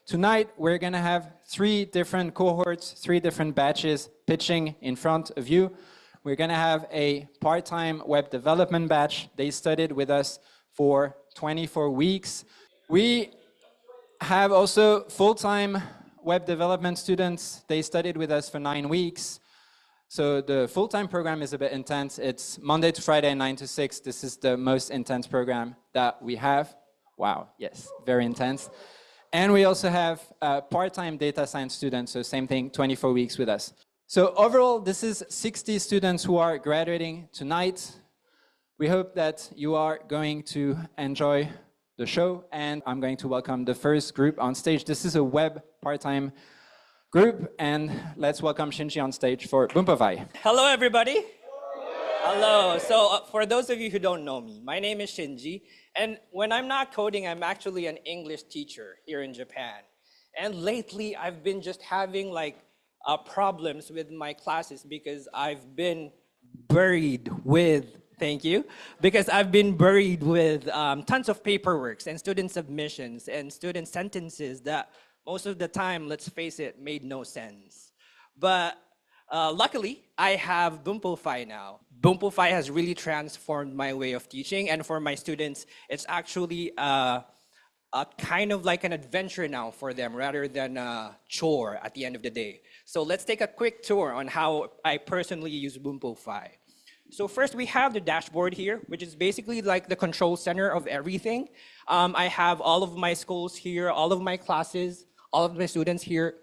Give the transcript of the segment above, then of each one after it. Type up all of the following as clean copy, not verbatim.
tonight we're going to have 3 different cohorts, 3 different batches pitching in front of you. We're going to have a part-time web development batch. They studied with us for 24 weeks. We have also full-time web development students. They studied with us for 9 weeks. So the full-time program is a bit intense. It's Monday to Friday, 9 to 6. This is the most intense program that we have. Wow, yes, very intense. And we also have part-time data science students, so same thing, 24 weeks with us. So overall, this is 60 students who are graduating tonight. We hope that you are going to enjoy the show, and I'm going to welcome the first group on stage. This is a web part-time group, and let's welcome Shinji on stage for Bunpofy. Hello, everybody. Hello. So for those of you who don't know me, my name is Shinji, and when I'm not coding, I'm actually an English teacher here in Japan. And lately, I've been just having problems with my classes because I've been buried with, thank you, because I've been buried with tons of paperwork and student submissions and student sentences that most of the time, let's face it, made no sense. But luckily, I have Bunpofy now. Bunpofy has really transformed my way of teaching, and for my students, it's actually kind of like an adventure now for them rather than a chore at the end of the day. So let's take a quick tour on how I personally use Bunpofy. So first, we have the dashboard here, which is basically like the control center of everything. I have all of my schools here, all of my classes, all of my students here.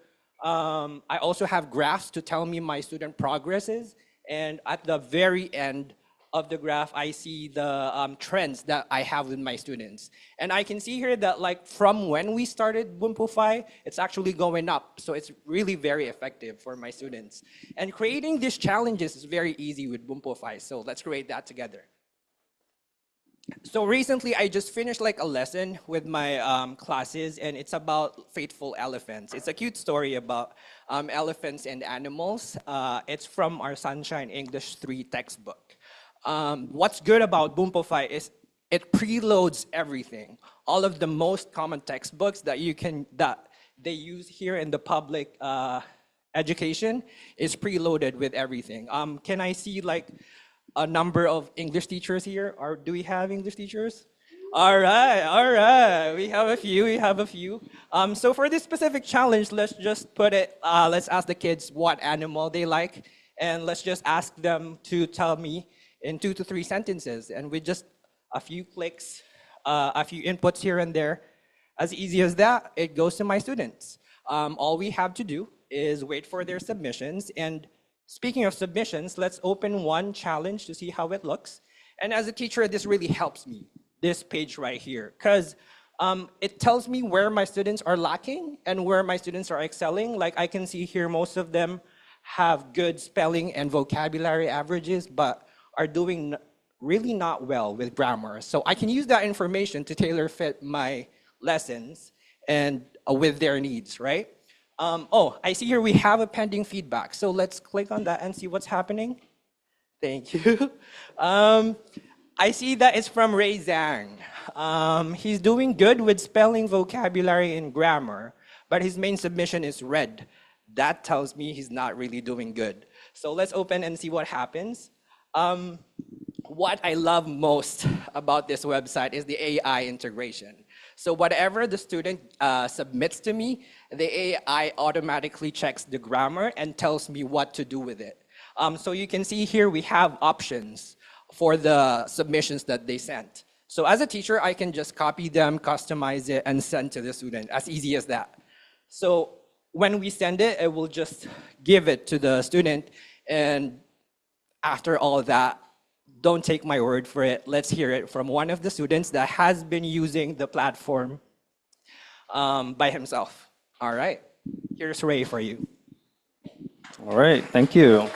I also have graphs to tell me my student progresses. And at the very end of the graph, I see the trends that I have with my students. And I can see here that from when we started Bunpofy, it's actually going up. So it's really very effective for my students. And creating these challenges is very easy with Bunpofy. So let's create that together. So recently, I just finished a lesson with my classes, and it's about faithful elephants. It's a cute story about elephants and animals. It's from our Sunshine English 3 textbook. What's good about Bunpofy is it preloads everything. All of the most common textbooks that they use here in the public education is preloaded with everything. Can I see a number of English teachers here? Or do we have English teachers? All right. We have a few. So for this specific challenge, let's just put it, let's ask the kids what animal they like, and let's just ask them to tell me in 2 to 3 sentences. And with just a few clicks, a few inputs here and there, as easy as that, it goes to my students. All we have to do is wait for their submissions. And speaking of submissions, let's open one challenge to see how it looks. And as a teacher, this really helps me, this page right here, because it tells me where my students are lacking and where my students are excelling. I can see here, most of them have good spelling and vocabulary averages, but are doing really not well with grammar. So I can use that information to tailor fit my lessons and with their needs, right? Oh, I see here we have a pending feedback. So let's click on that and see what's happening. Thank you. I see that it's from Ray Zhang. He's doing good with spelling, vocabulary, and grammar, but his main submission is red. That tells me he's not really doing good. So let's open and see what happens. What I love most about this website is the AI integration. So whatever the student submits to me, the AI automatically checks the grammar and tells me what to do with it. So you can see here we have options for the submissions that they sent. So as a teacher, I can just copy them, customize it, and send to the student, as easy as that. So when we send it, it will just give it to the student. And after all that, don't take my word for it. Let's hear it from one of the students that has been using the platform by himself. All right, here's Ray for you. All right, thank you.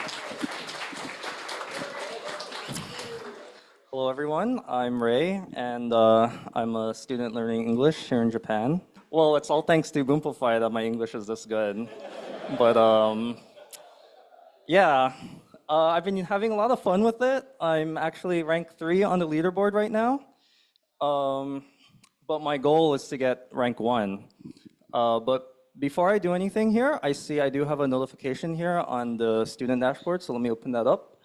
Hello, everyone. I'm Ray, and I'm a student learning English here in Japan. Well, it's all thanks to Bunpofy that my English is this good. But yeah. I've been having a lot of fun with it. I'm actually rank 3 on the leaderboard right now. But my goal is to get rank 1. But before I do anything here, I see I do have a notification here on the student dashboard, so let me open that up.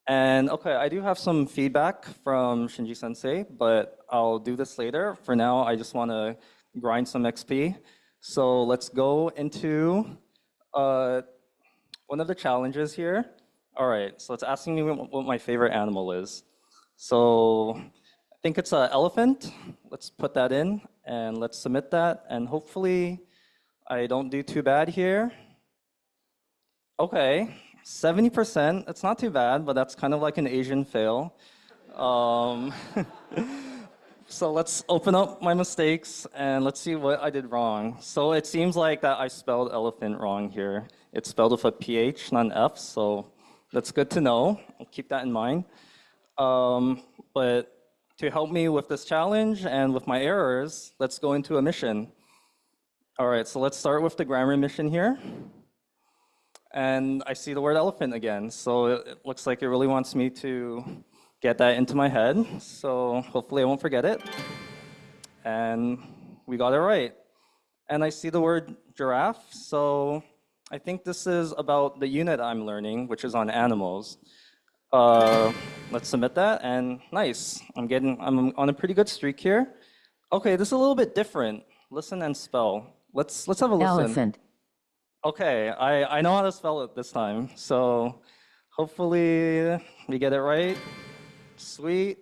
And okay, I do have some feedback from Shinji Sensei, but I'll do this later. For now, I just want to grind some XP. So let's go into one of the challenges here. All right, so it's asking me what my favorite animal is. So I think it's an elephant. Let's put that in and let's submit that. And hopefully I don't do too bad here. Okay, 70%, it's not too bad, but that's kind of like an Asian fail. So let's open up my mistakes and let's see what I did wrong. So it seems like that I spelled elephant wrong here. It's spelled with a PH, not an F, so that's good to know. I'll keep that in mind. But to help me with this challenge and with my errors, let's go into a mission. All right, so let's start with the grammar mission here. And I see the word elephant again, so it looks like it really wants me to get that into my head. So hopefully I won't forget it. And we got it right. And I see the word giraffe, so I think this is about the unit I'm learning, which is on animals. Let's submit that, and nice. I'm on a pretty good streak here. Okay, this is a little bit different. Listen and spell. Let's have a listen. Elephant. Okay, I know how to spell it this time, so hopefully we get it right. Sweet.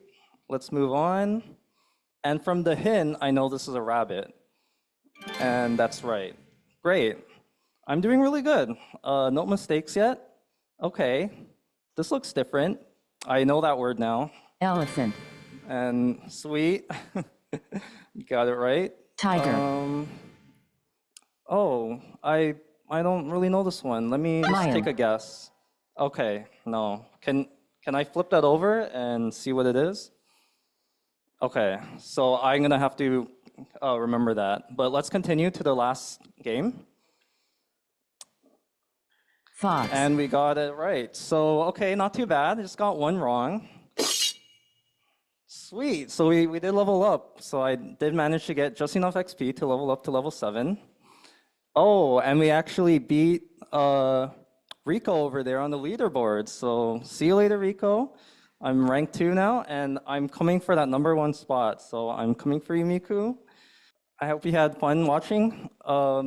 Let's move on. And from the hint, I know this is a rabbit. And that's right. Great. I'm doing really good. No mistakes yet. Okay. This looks different. I know that word now. Elephant. And sweet. Got it right. Tiger. Oh, I don't really know this one. Let me just take a guess. Okay, no. Can I flip that over and see what it is? Okay, so I'm gonna have to remember that. But let's continue to the last game. Fox. And we got it right. So, okay, not too bad. I just got one wrong. Sweet, so we did level up. So I did manage to get just enough XP to level up to level 7. Oh, and we actually beat Rico over there on the leaderboard. So see you later, Rico. I'm rank 2 now, and I'm coming for that #1 spot. So I'm coming for you, Miku. I hope you had fun watching.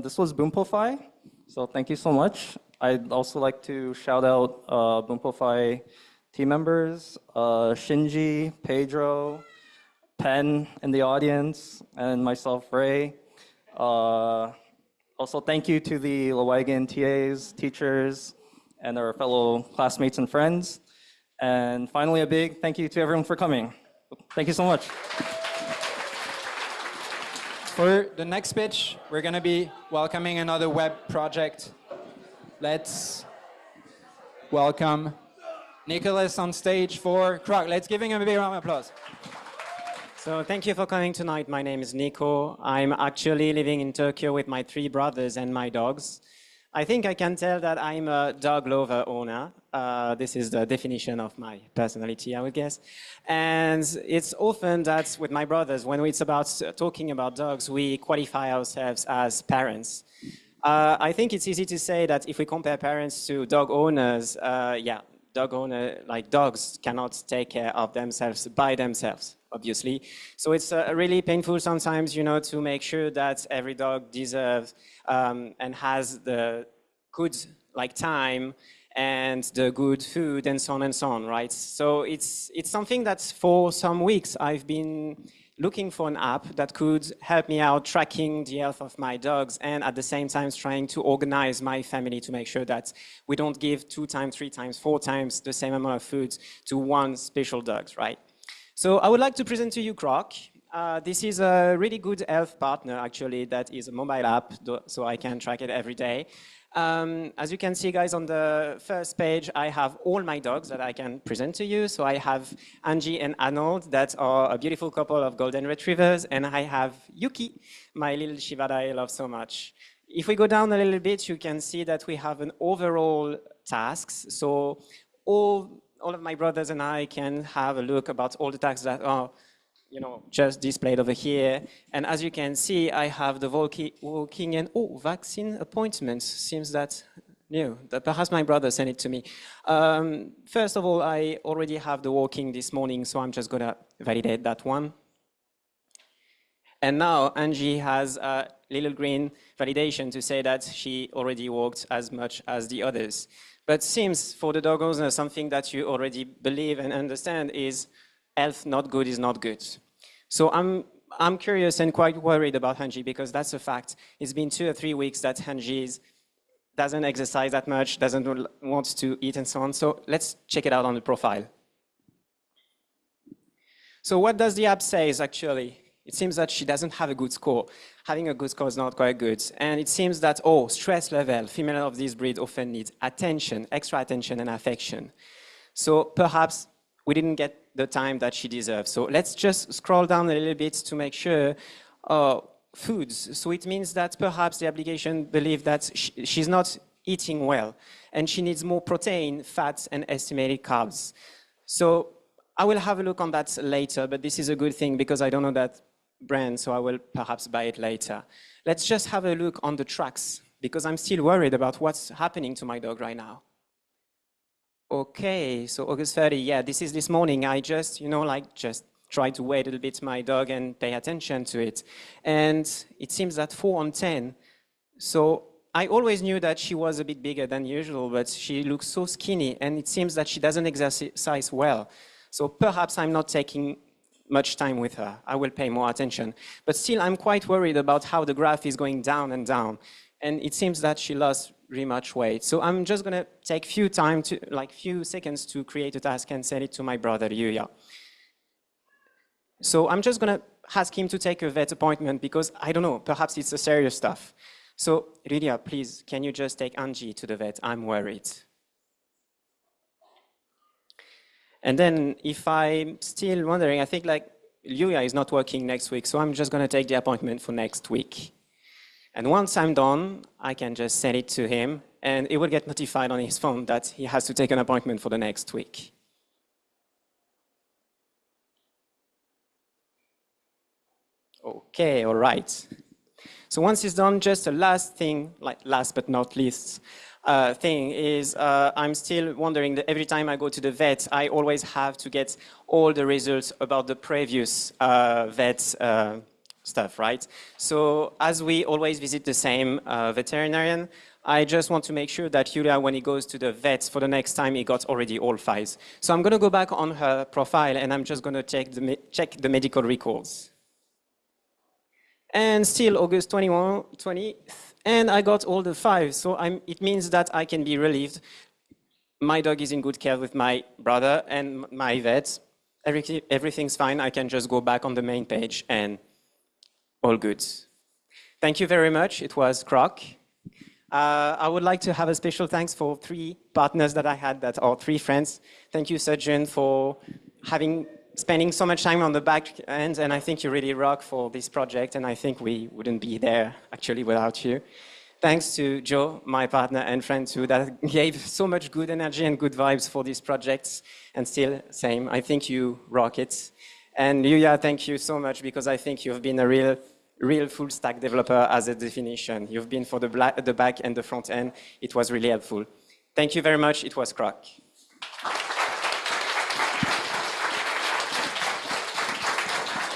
This was Bunpofy, so thank you so much. I'd also like to shout out Bunpofy team members, Shinji, Pedro, Pen in the audience, and myself, Ray. Also, thank you to the Wagon TAs, teachers, and our fellow classmates and friends. And finally, a big thank you to everyone for coming. Thank you so much. For the next pitch, we're going to be welcoming another web project. Let's welcome Nicholas on stage for Crok. Let's give him a big round of applause. So thank you for coming tonight. My name is Nico. I'm actually living in Tokyo with my 3 brothers and my dogs. I think I can tell that I'm a dog lover owner. This is the definition of my personality, I would guess. And it's often that with my brothers, when it's about talking about dogs, we qualify ourselves as parents. I think it's easy to say that if we compare parents to dog owners, like dogs cannot take care of themselves by themselves, obviously. So it's really painful sometimes, to make sure that every dog deserves and has the good time and the good food and so on, right? So it's something that for some weeks I've been looking for an app that could help me out tracking the health of my dogs and at the same time trying to organize my family to make sure that we don't give 2 times, 3 times, 4 times the same amount of food to one special dog, right? So I would like to present to you Crok. This is a really good health partner, actually, that is a mobile app, so I can track it every day. As you can see, guys, on the first page, I have all my dogs that I can present to you. So I have Angie and Arnold, that are a beautiful couple of golden retrievers, and I have Yuki, my little Shiba that I love so much. If we go down a little bit, you can see that we have an overall tasks. So all of my brothers and I can have a look about all the tasks that are just displayed over here. And as you can see, I have the walking and vaccine appointments. Seems that new. Perhaps my brother sent it to me. First of all, I already have the walking this morning, so I'm just gonna validate that one. And now Angie has a little green validation to say that she already walked as much as the others. But seems for the dog owner, something that you already believe and understand is health not good is not good. So I'm curious and quite worried about Angie because that's a fact. It's been 2 or 3 weeks that Angie doesn't exercise that much, doesn't want to eat and so on. So let's check it out on the profile. So what does the app say is actually? It seems that she doesn't have a good score. Having a good score is not quite good. And it seems that, stress level, female of this breed often needs attention, extra attention and affection. So perhaps we didn't get the time that she deserves. So let's just scroll down a little bit to make sure. Foods. So it means that perhaps the application believes that she's not eating well and she needs more protein, fats, and estimated carbs. So I will have a look on that later, but this is a good thing because I don't know that brand, so I will perhaps buy it later. Let's just have a look on the tracks because I'm still worried about what's happening to my dog right now. Okay, so August 30, yeah, this is this morning. I just, just try to wait a little bit my dog and pay attention to it. And it seems that 4 on 10. So I always knew that she was a bit bigger than usual, but she looks so skinny and it seems that she doesn't exercise well. So perhaps I'm not taking much time with her. I will pay more attention. But still, I'm quite worried about how the graph is going down and down. And it seems that she lost really much weight. So I'm just gonna take few seconds to create a task and send it to my brother, Yuya. So I'm just gonna ask him to take a vet appointment because I don't know, perhaps it's a serious stuff. So Lydia, please, can you just take Angie to the vet? I'm worried. And then if I'm still wondering, I think Yuya is not working next week, so I'm just gonna take the appointment for next week. And once I'm done, I can just send it to him and it will get notified on his phone that he has to take an appointment for the next week. Okay, all right. So once it's done, just a last thing, last but not least, thing is I'm still wondering that every time I go to the vet, I always have to get all the results about the previous vet stuff, right? So as we always visit the same veterinarian, I just want to make sure that Yulia, when he goes to the vet for the next time, he got already all files. So I'm going to go back on her profile and I'm just going to check the medical records. And still August 20th, and I got all the 5. So it means that I can be relieved. My dog is in good care with my brother and my vet. Everything's fine. I can just go back on the main page and all good. Thank you very much. It was Crok. I would like to have a special thanks for 3 partners that I had that are 3 friends. Thank you, Surgeon, for spending so much time on the back end, and I think you really rock for this project, and I think we wouldn't be there actually without you. Thanks to Joe, my partner and friend too, that gave so much good energy and good vibes for these projects, and still same, I think you rock it. And Yuya, thank you so much because I think you've been a real full stack developer as a definition. You've been for the back and the front end. It was really helpful. Thank you very much. It was Crok.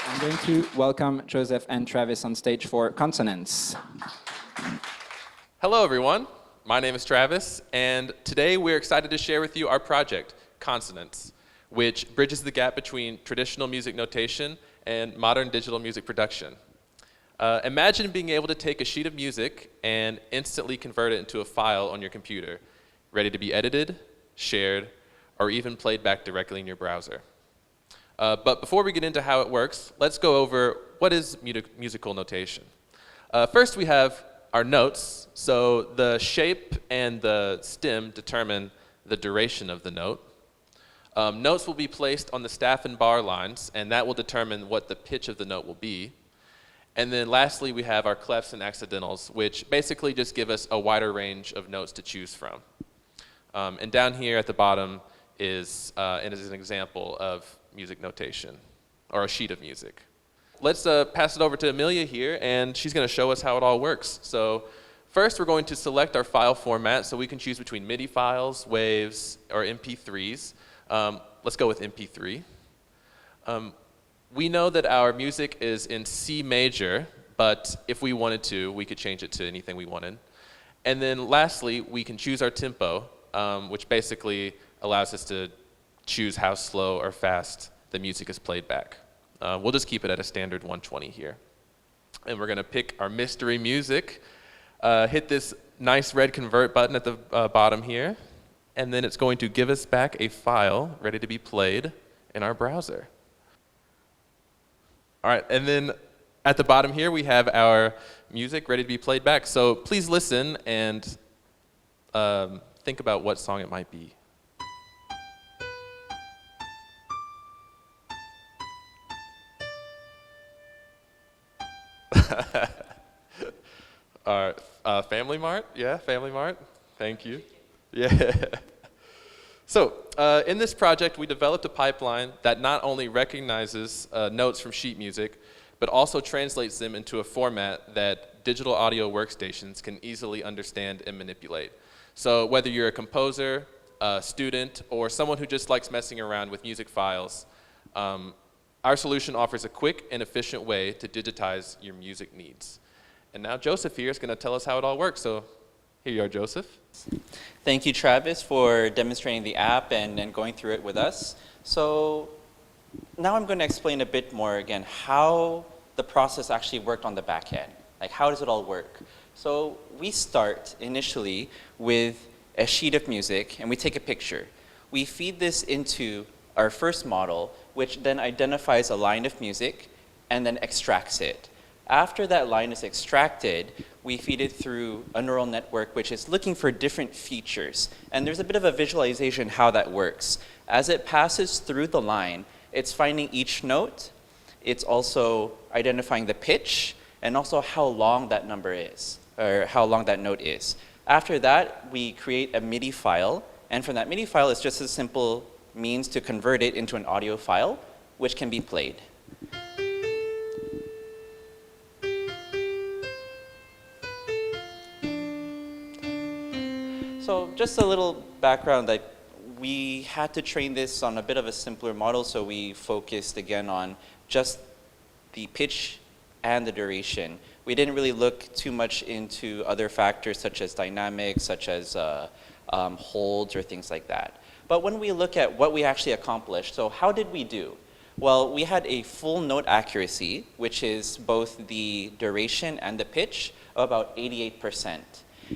I'm going to welcome Joseph and Travis on stage for Consonance. Hello, everyone. My name is Travis, and today we're excited to share with you our project, Consonance, which bridges the gap between traditional music notation and modern digital music production. Imagine being able to take a sheet of music and instantly convert it into a file on your computer, ready to be edited, shared, or even played back directly in your browser. But before we get into how it works, let's go over what is musical notation. First, we have our notes. So the shape and the stem determine the duration of the note. Notes will be placed on the staff and bar lines, and that will determine what the pitch of the note will be. And then lastly, we have our clefs and accidentals, which basically just give us a wider range of notes to choose from. And down here at the bottom is an example of music notation. or a sheet of music. Let's pass it over to Amelia here, and she's going to show us how it all works. So first, we're going to select our file format, so we can choose between MIDI files, waves, or MP3s. Let's go with MP3. We know that our music is in C major, but if we wanted to, we could change it to anything we wanted. And then lastly, we can choose our tempo, which basically allows us to choose how slow or fast the music is played back. We'll just keep it at a standard 120 here. And we're going to pick our mystery music, hit this nice red convert button at the bottom here, and then it's going to give us back a file ready to be played in our browser. All right, and then at the bottom here, we have our music ready to be played back. So please listen and think about what song it might be. All right, Family Mart? Yeah, Family Mart. Thank you. Yeah. So in this project, we developed a pipeline that not only recognizes notes from sheet music, but also translates them into a format that digital audio workstations can easily understand and manipulate. So whether you're a composer, a student, or someone who just likes messing around with music files, our solution offers a quick and efficient way to digitize your music needs. And now Joseph here is going to tell us how it all works. So here you are, Joseph. Thank you, Travis, for demonstrating the app and going through it with us. So now I'm going to explain a bit more again how the process actually worked on the back end. Like, how does it all work? So we start initially with a sheet of music, and we take a picture. We feed this into our first model, which then identifies a line of music and then extracts it. After that line is extracted, we feed it through a neural network which is looking for different features. And there's a bit of a visualization how that works. As it passes through the line, it's finding each note. It's also identifying the pitch and also how long that number is, or how long that note is. After that, we create a MIDI file. And from that MIDI file, it's just a simple means to convert it into an audio file, which can be played. So just a little background, like we had to train this on a bit of a simpler model, so we focused again on just the pitch and the duration. We didn't really look too much into other factors such as dynamics, such as holds or things like that. But when we look at what we actually accomplished, so how did we do? Well, we had a full note accuracy, which is both the duration and the pitch, of about 88%.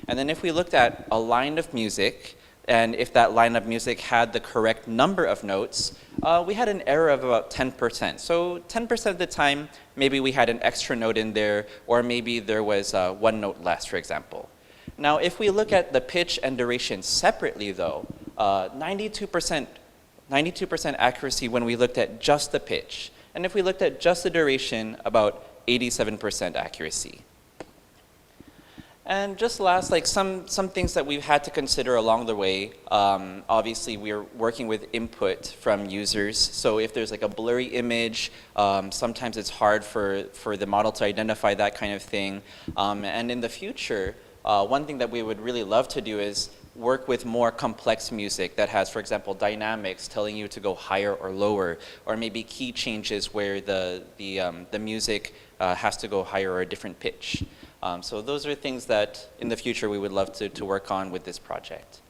And then if we looked at a line of music, and if that line of music had the correct number of notes, we had an error of about 10%. So 10% of the time, maybe we had an extra note in there, or maybe there was one note less, for example. Now, if we look at the pitch and duration separately, though, 92% accuracy when we looked at just the pitch. And if we looked at just the duration, about 87% accuracy. And just last, like some things that we've had to consider along the way. Obviously, we're working with input from users. So if there's like a blurry image, sometimes it's hard for the model to identify that kind of thing. And in the future, one thing that we would really love to do is work with more complex music that has, for example, dynamics telling you to go higher or lower, or maybe key changes where the music has to go higher or a different pitch. So those are things that in the future we would love to work on with this project.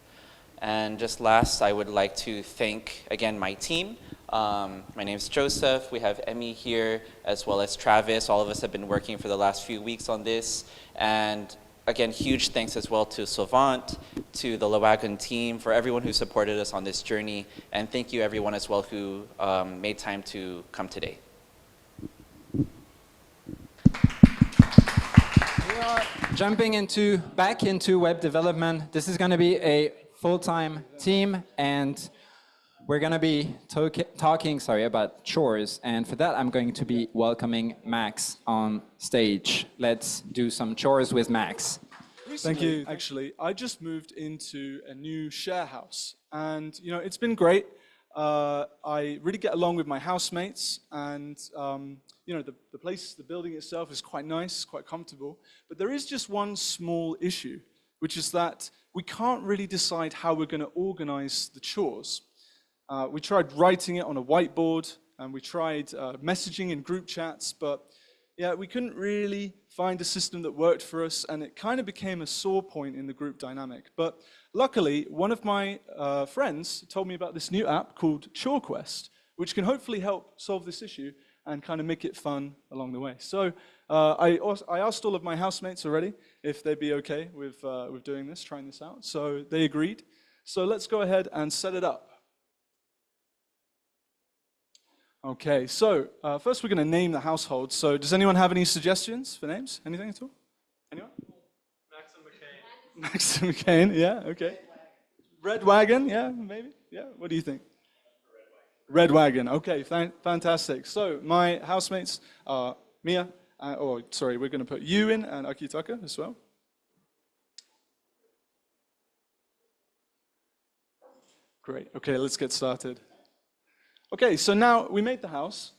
And just last, I would like to thank again my team. My name is Joseph. We have Emmy here as well as Travis. All of us have been working for the last few weeks on this. And again, huge thanks as well to Savant, to the Wagon team, for everyone who supported us on this journey. And thank you everyone as well who made time to come today. We are jumping back into web development. This is going to be a full-time team, and we're going to be talking about chores. And for that, I'm going to be welcoming Max on stage. Let's do some chores with Max. Thank you. Actually, I just moved into a new share house, and it's been great. I really get along with my housemates, and you know, the building itself is quite nice, quite comfortable. But there is just one small issue, which is that we can't really decide how we're going to organize the chores. We tried writing it on a whiteboard, and we tried messaging in group chats, but yeah, we couldn't really find a system that worked for us, and it kind of became a sore point in the group dynamic. But luckily, one of my friends told me about this new app called Chore, which can hopefully help solve this issue and kind of make it fun along the way. So I asked all of my housemates already if they'd be okay with doing this, trying this out. So they agreed. So let's go ahead and set it up. Okay, so first we're going to name the household. So does anyone have any suggestions for names? Anything at all? Anyone? Maxim McCain, yeah, okay. Red Wagon, yeah, maybe? Yeah, what do you think? Red Wagon, okay, fantastic. So my housemates are Mia, we're going to put you in, and Akitaka as well. Great, okay, let's get started. Okay, so now we made the house.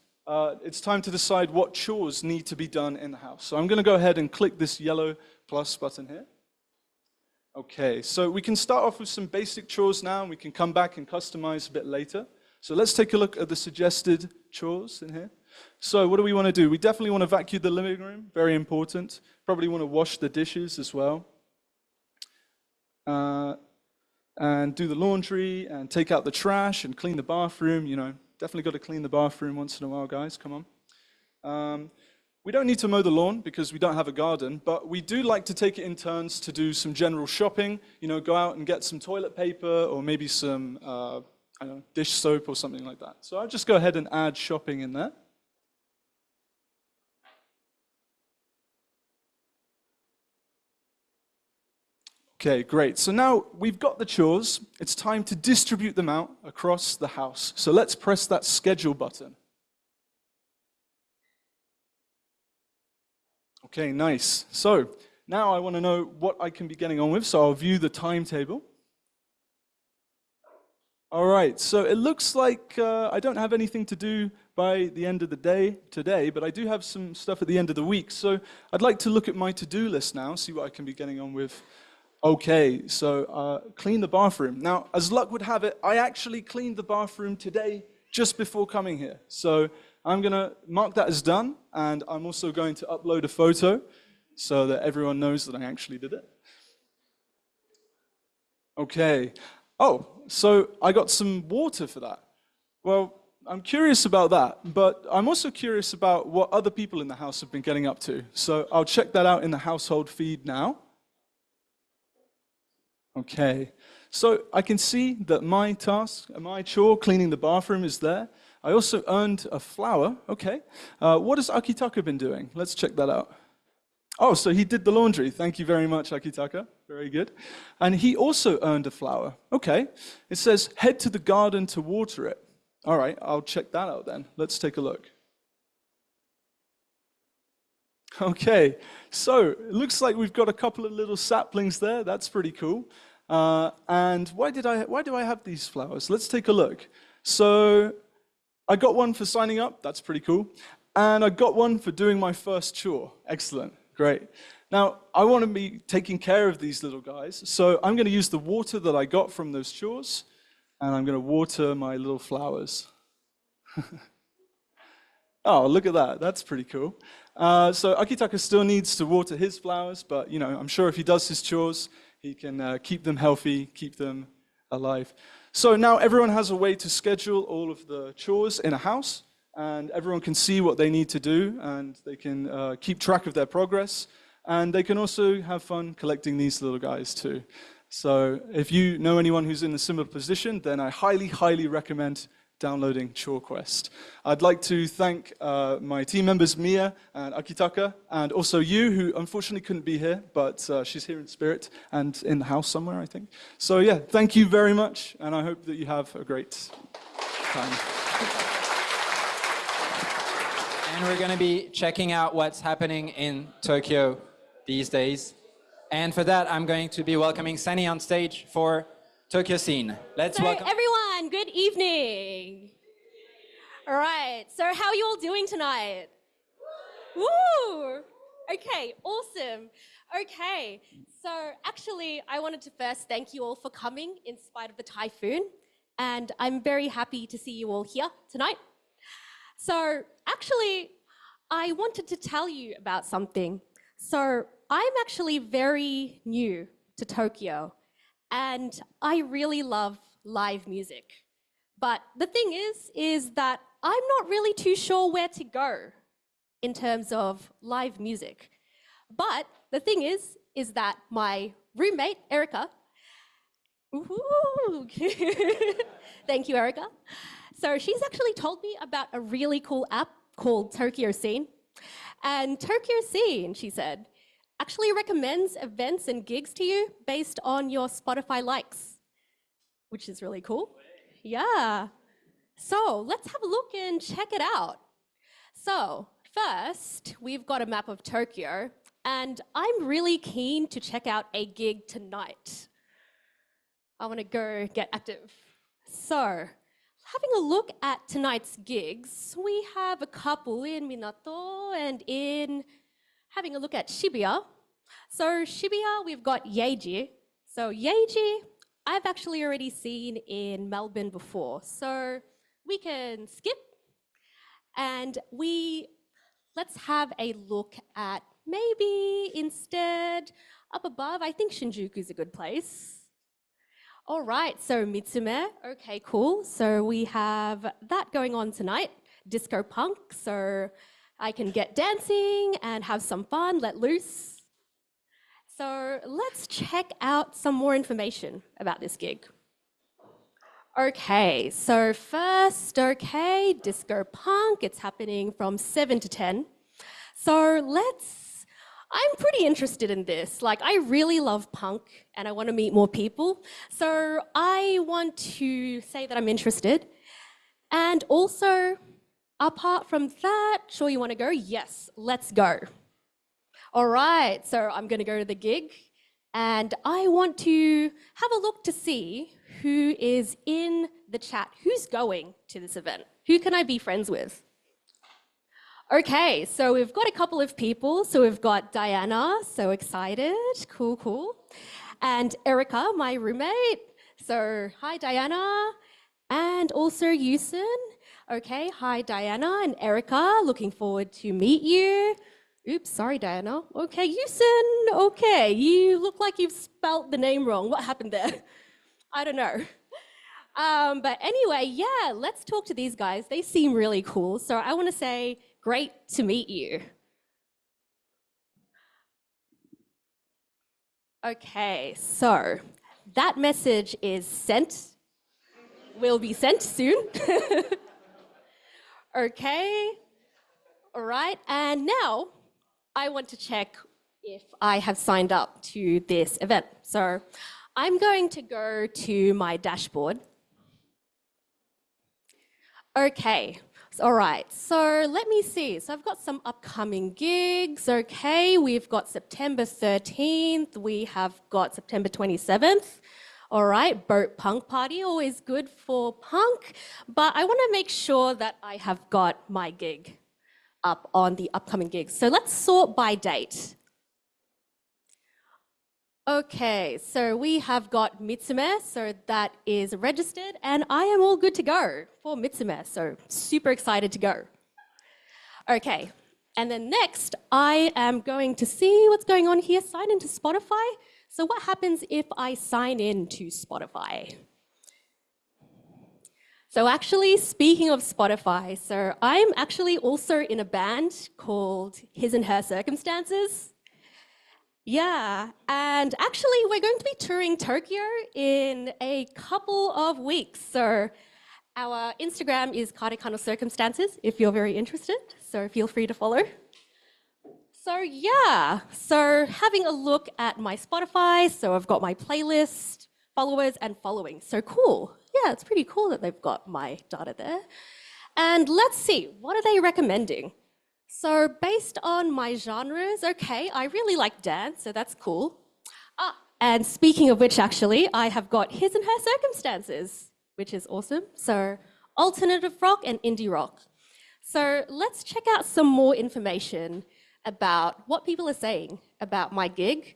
It's time to decide what chores need to be done in the house. So I'm going to go ahead and click this yellow plus button here. Okay, so we can start off with some basic chores now, and we can come back and customize a bit later. So let's take a look at the suggested chores in here. So what do we want to do? We definitely want to vacuum the living room, very important. Probably want to wash the dishes as well. And do the laundry, and take out the trash, and clean the bathroom. You know, definitely got to clean the bathroom once in a while, guys, come on. We don't need to mow the lawn because we don't have a garden, but we do like to take it in turns to do some general shopping. You know, go out and get some toilet paper, or maybe some, I don't know, dish soap or something like that. So I'll just go ahead and add shopping in there. Okay, great. So now we've got the chores. It's time to distribute them out across the house. So let's press that schedule button. Okay, nice. So now I want to know what I can be getting on with, so I'll view the timetable. All right, so it looks like I don't have anything to do by the end of the day today, but I do have some stuff at the end of the week. So I'd like to look at my to-do list now, see what I can be getting on with. Okay, so clean the bathroom. Now, as luck would have it, I actually cleaned the bathroom today just before coming here. So I'm going to mark that as done, and I'm also going to upload a photo so that everyone knows that I actually did it. Okay. Oh, so I got some water for that. Well, I'm curious about that, but I'm also curious about what other people in the house have been getting up to. So I'll check that out in the household feed now. Okay, so I can see that my task, my chore, cleaning the bathroom is there. I also earned a flower. Okay, what has Akitaka been doing? Let's check that out. Oh, so he did the laundry. Thank you very much, Akitaka. Very good. And he also earned a flower. Okay, it says head to the garden to water it. All right, I'll check that out then. Let's take a look. Okay, so it looks like we've got a couple of little saplings there. That's pretty cool. And why do I have these flowers? Let's take a look. So I got one for signing up. That's pretty cool. And I got one for doing my first chore. Excellent. Great. Now, I want to be taking care of these little guys. So I'm going to use the water that I got from those chores, and I'm going to water my little flowers. Oh, look at that. That's pretty cool. So Akitaka still needs to water his flowers, but you know, I'm sure if he does his chores, he can keep them healthy, keep them alive. So now everyone has a way to schedule all of the chores in a house, and everyone can see what they need to do, and they can keep track of their progress, and they can also have fun collecting these little guys too. So if you know anyone who's in a similar position, then I highly, highly recommend downloading Chore. I'd like to thank my team members Mia and Akitaka, and also you, who unfortunately couldn't be here, but she's here in spirit and in the house somewhere, I think. So yeah, thank you very much, and I hope that you have a great time. And we're going to be checking out what's happening in Tokyo these days. And for that, I'm going to be welcoming Sunny on stage for Tokyoscene. Let's welcome everyone. and good evening. All right, so how are you all doing tonight? Woo! Okay, awesome. Okay, so actually, I wanted to first thank you all for coming in spite of the typhoon, and I'm very happy to see you all here tonight. So actually, I wanted to tell you about something. So I'm actually very new to Tokyo, and I really love live music. But the thing is that I'm not really too sure where to go in terms of live music. But the thing is that my roommate, Erica, ooh, thank you, Erica. So she's actually told me about a really cool app called Tokyoscene. And Tokyoscene, she said, actually recommends events and gigs to you based on your Spotify likes, which is really cool. Yeah. So let's have a look and check it out. So first, we've got a map of Tokyo, and I'm really keen to check out a gig tonight. I want to go get active. So, having a look at tonight's gigs, we have a couple in Minato and in having a look at Shibuya. So Shibuya, we've got Yeiji. So Yeiji, I've actually already seen in Melbourne before. So we can skip and let's have a look at maybe instead up above, I think Shinjuku's a good place. All right, so Mitsume, okay, cool. So we have that going on tonight, disco punk, so I can get dancing and have some fun, let loose. So let's check out some more information about this gig. Okay, so first, okay, disco punk, it's happening from 7 to 10. So I'm pretty interested in this. Like, I really love punk and I want to meet more people. So I want to say that I'm interested. And also, apart from that, sure you want to go? Yes, let's go. All right, so I'm going to go to the gig and I want to have a look to see who is in the chat, who's going to this event, who can I be friends with? Okay, so we've got a couple of people. So we've got Diana, so excited, cool, cool. And Erica, my roommate. So hi, Diana. And also Yusin. Okay, hi, Diana and Erica, looking forward to meet you. Oops, sorry, Diana. Okay, Yusin, okay, you look like you've spelt the name wrong. What happened there? I don't know. But anyway, yeah, let's talk to these guys. They seem really cool. So I want to say, great to meet you. Okay, so that message is sent. Will be sent soon. Okay, all right, and now I want to check if I have signed up to this event. So I'm going to go to my dashboard. Okay. All right, so let me see. So I've got some upcoming gigs. Okay, we've got September 13th. We have got September 27th. All right, boat punk party, always good for punk. But I want to make sure that I have got my gig up on the upcoming gigs. So let's sort by date. Okay, so we have got Mitsume, so that is registered, and I am all good to go for Mitsume, so super excited to go. Okay, and then next, I am going to see what's going on here, sign into Spotify. So what happens if I sign in to Spotify? So actually, speaking of Spotify, so I'm actually also in a band called His and Her Circumstances. Yeah, and actually we're going to be touring Tokyo in a couple of weeks. So our Instagram is Karekano Circumstances, if you're very interested, so feel free to follow. So yeah, so having a look at my Spotify, so I've got my playlist, followers and following, so cool. Yeah, it's pretty cool that they've got my data there. And let's see, what are they recommending? So based on my genres, okay, I really like dance, so that's cool. And speaking of which, actually, I have got His and Her Circumstances. which is awesome. So alternative rock and indie rock. So let's check out some more information about what people are saying about my gig.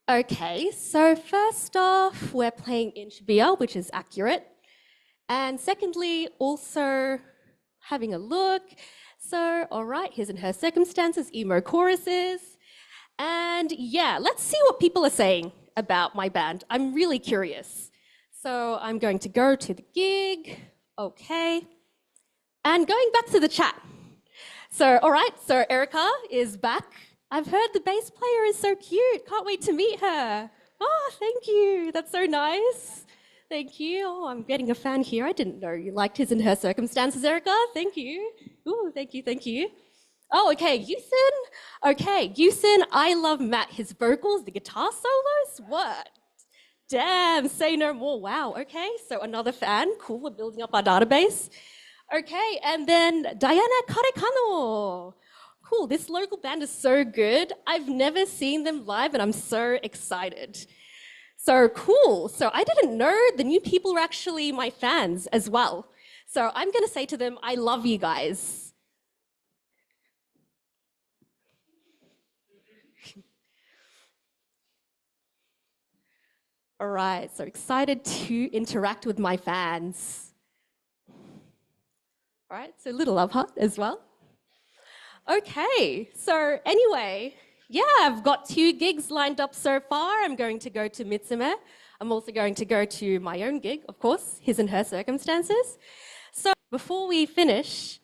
Okay, so first off, we're playing in Shibuya, which is accurate. And secondly, also having a look. So, all right, his and her circumstances, emo choruses. And yeah, let's see what people are saying about my band. I'm really curious. So I'm going to go to the gig. Okay. And going back to the chat. So, all right, so Erica is back. I've heard the bass player is so cute. Can't wait to meet her. Oh, thank you. That's so nice. Thank you. Oh, I'm getting a fan here. I didn't know you liked his and her circumstances, Erica. Thank you. Ooh, thank you, thank you. Oh, okay, Yusin. Okay, Yusin, I love Matt. His vocals, the guitar solos, what? Damn, say no more. Wow, okay, so another fan. Cool, we're building up our database. Okay, and then Diana Karekano. Cool, this local band is so good. I've never seen them live and I'm so excited. So cool, so I didn't know the new people were actually my fans as well. So I'm gonna say to them, I love you guys. All right, so excited to interact with my fans. All right, so little love heart as well. Okay, so anyway, yeah, I've got 2 gigs lined up so far. I'm going to go to Mitsume. I'm also going to go to my own gig, of course, his and her circumstances. So before we finish,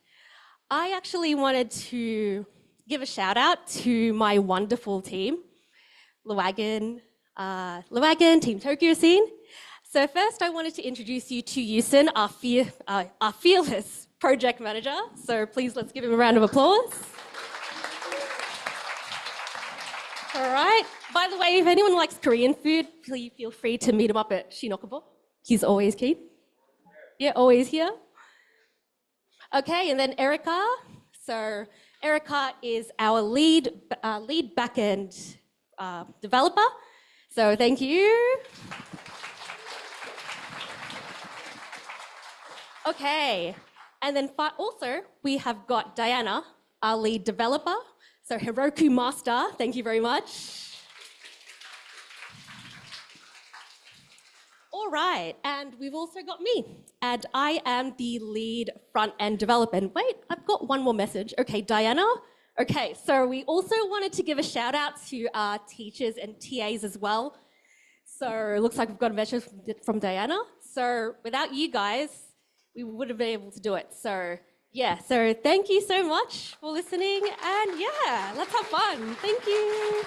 I actually wanted to give a shout out to my wonderful team, Wagon, Team Tokyoscene. So first I wanted to introduce you to Yusin, our fearless project manager. So please let's give him a round of applause. All right. By the way, if anyone likes Korean food, please feel free to meet him up at Shinokubo. He's always keen. Yeah, always here. Okay, and then Erica. So Erica is our lead backend developer. So thank you. Okay, and then also we have got Diana, our lead developer. So Heroku Master, thank you very much. All right, and we've also got me, and I am the lead front-end developer. And wait, I've got one more message. Okay, Diana. Okay, so we also wanted to give a shout out to our teachers and TAs as well. So it looks like we've got a message from Diana. So without you guys, we wouldn't have been able to do it. So yeah, so thank you so much for listening, and yeah, let's have fun. Thank you.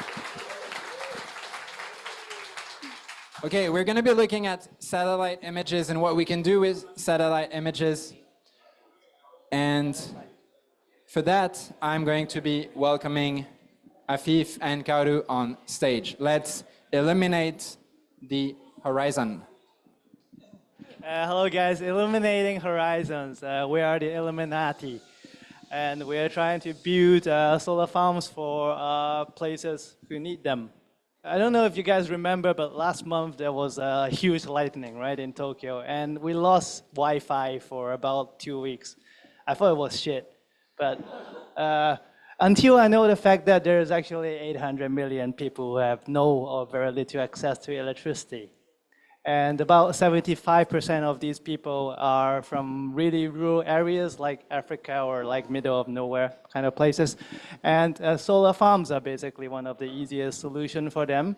Okay, we're gonna be looking at satellite images and what we can do with satellite images. And for that, I'm going to be welcoming Afif and Kaoru on stage. Let's illuminate the horizon. Hello guys, Illuminating Horizons. We are the Illuminati, and we are trying to build solar farms for places who need them. I don't know if you guys remember, but last month there was a huge lightning, right, in Tokyo, and we lost Wi-Fi for about 2 weeks. I thought it was shit, but until I know the fact that there's actually 800 million people who have no or very little access to electricity. And about 75% of these people are from really rural areas like Africa or like middle of nowhere kind of places. And solar farms are basically one of the easiest solutions for them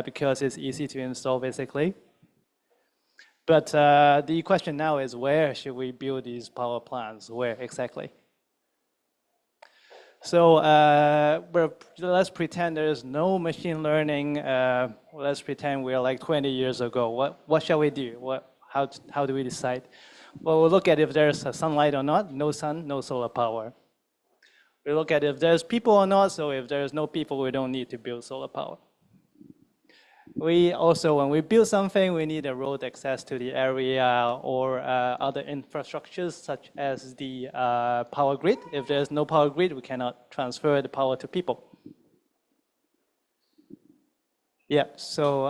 because it's easy to install basically. But the question now is, where should we build these power plants? Where exactly? So let's pretend there's no machine learning. Let's pretend we're like 20 years ago. What shall we do? How do we decide? Well, we'll look at if there's sunlight or not. No sun, no solar power. We look at if there's people or not. So if there's no people, we don't need to build solar power. We also, when we build something, we need a road access to the area or other infrastructures such as the power grid. If there's no power grid, we cannot transfer the power to people. Yeah, so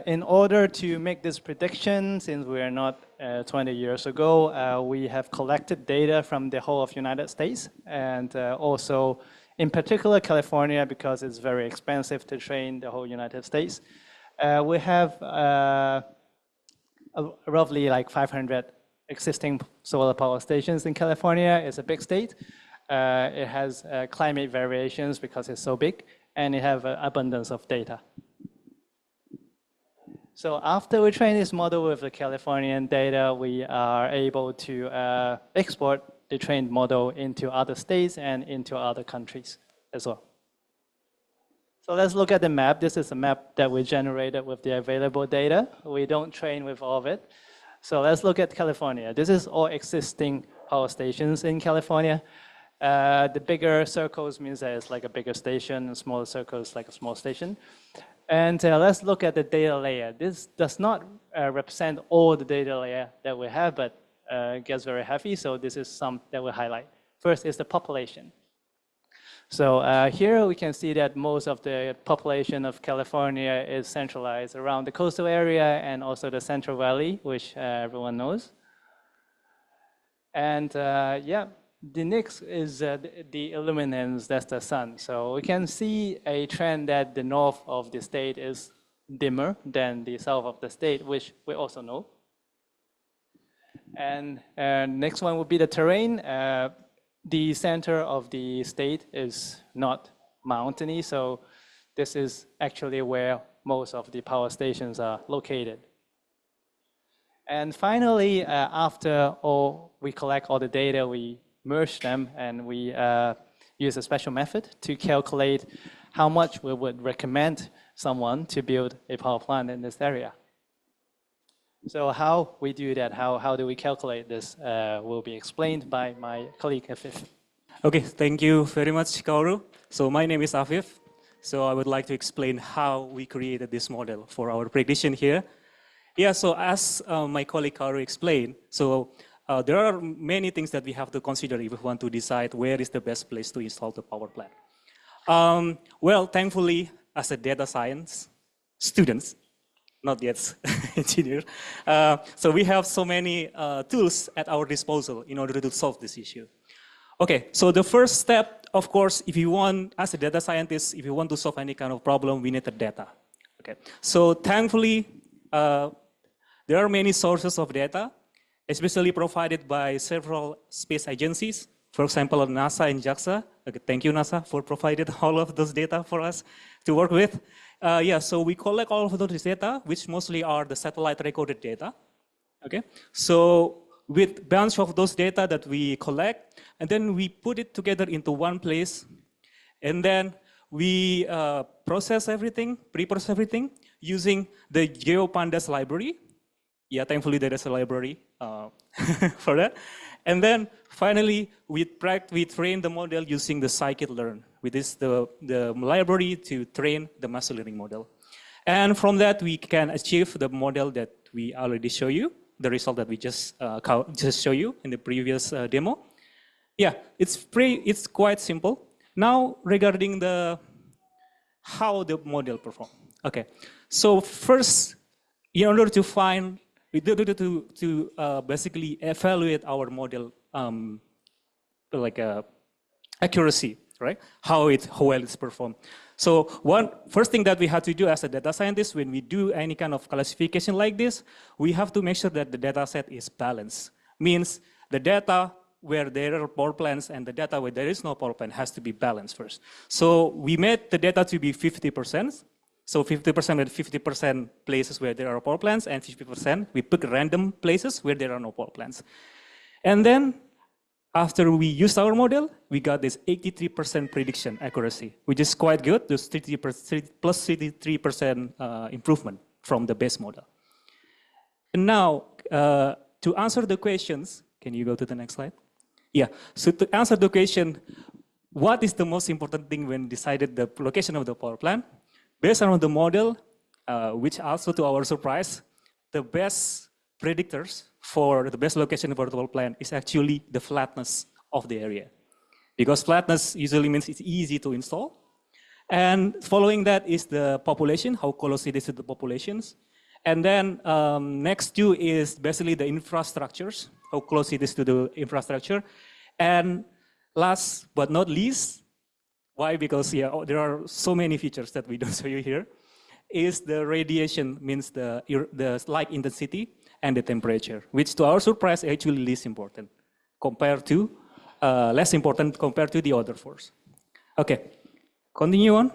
in order to make this prediction, since we are not 20 years ago, we have collected data from the whole of United States and also in particular California because it's very expensive to train the whole United States. We have roughly like 500 existing solar power stations in California. It's a big state. It has climate variations because it's so big, and it has an abundance of data. So after we train this model with the Californian data, we are able to export the trained model into other states and into other countries as well. So let's look at the map. This is a map that we generated with the available data. We don't train with all of it. So let's look at California. This is all existing power stations in California. The bigger circles means that it's like a bigger station, and smaller circles like a small station. And let's look at the data layer. This does not represent all the data layer that we have, but it gets very heavy, so this is some that we highlight. First is the population. So here we can see that most of the population of California is centralized around the coastal area and also the Central Valley, which everyone knows. And yeah, the next is the illuminance, that's the sun. So we can see a trend that the north of the state is dimmer than the south of the state, which we also know. And next one would be the terrain. The center of the state is not mountainy, so this is actually where most of the power stations are located. And finally, after we collect all the data, we merge them and we use a special method to calculate how much we would recommend someone to build a power plant in this area. So how we do that, how do we calculate this, will be explained by my colleague Afif. Okay, thank you very much, Kaoru. So my name is Afif. So I would like to explain how we created this model for our prediction here. Yeah, so as my colleague Kaoru explained, so there are many things that we have to consider if we want to decide where is the best place to install the power plant. Well, thankfully, as a data science students, not yet engineer. So we have so many tools at our disposal in order to solve this issue. Okay, so the first step, of course, if you want, as a data scientist, if you want to solve any kind of problem, we need the data. Okay, so thankfully, there are many sources of data, especially provided by several space agencies. For example, NASA and JAXA. Okay, thank you, NASA, for providing all of those data for us to work with. Yeah, so we collect all of those data, which mostly are the satellite recorded data. Okay, so with bunch of those data that we collect, and then we put it together into one place, and then we process everything, pre-process everything using the GeoPandas library. Yeah, thankfully there is a library for that. And then finally, we train the model using the scikit-learn, which is the library to train the machine learning model. And from that, we can achieve the model that we already show you, the result that we just show you in the previous demo. Yeah, it's quite simple. Now, regarding how the model perform. Okay, so first, in order to find, basically evaluate our model accuracy, right? How well it's performed. So first thing that we have to do as a data scientist when we do any kind of classification like this, we have to make sure that the data set is balanced. Means the data where there are power plants and the data where there is no power plant has to be balanced first. So we made the data to be 50%. So 50% and 50% places where there are power plants, and 50% we pick random places where there are no power plants. And then after we used our model, we got this 83% prediction accuracy, which is quite good. There's 33% improvement from the base model. And now, to answer the questions, can you go to the next slide? Yeah, so to answer the question, what is the most important thing when decided the location of the power plant? Based on the model, which also to our surprise, the best predictors for the best location for the power plant is actually the flatness of the area. Because flatness usually means it's easy to install. And following that is the population, how close it is to the populations. And then next two is basically the infrastructures, how close it is to the infrastructure. And last but not least, why? Because there are so many features that we don't show you here, is the radiation, means the light intensity and the temperature, which to our surprise actually less important compared to, less important compared to the other fours. Okay, continue on.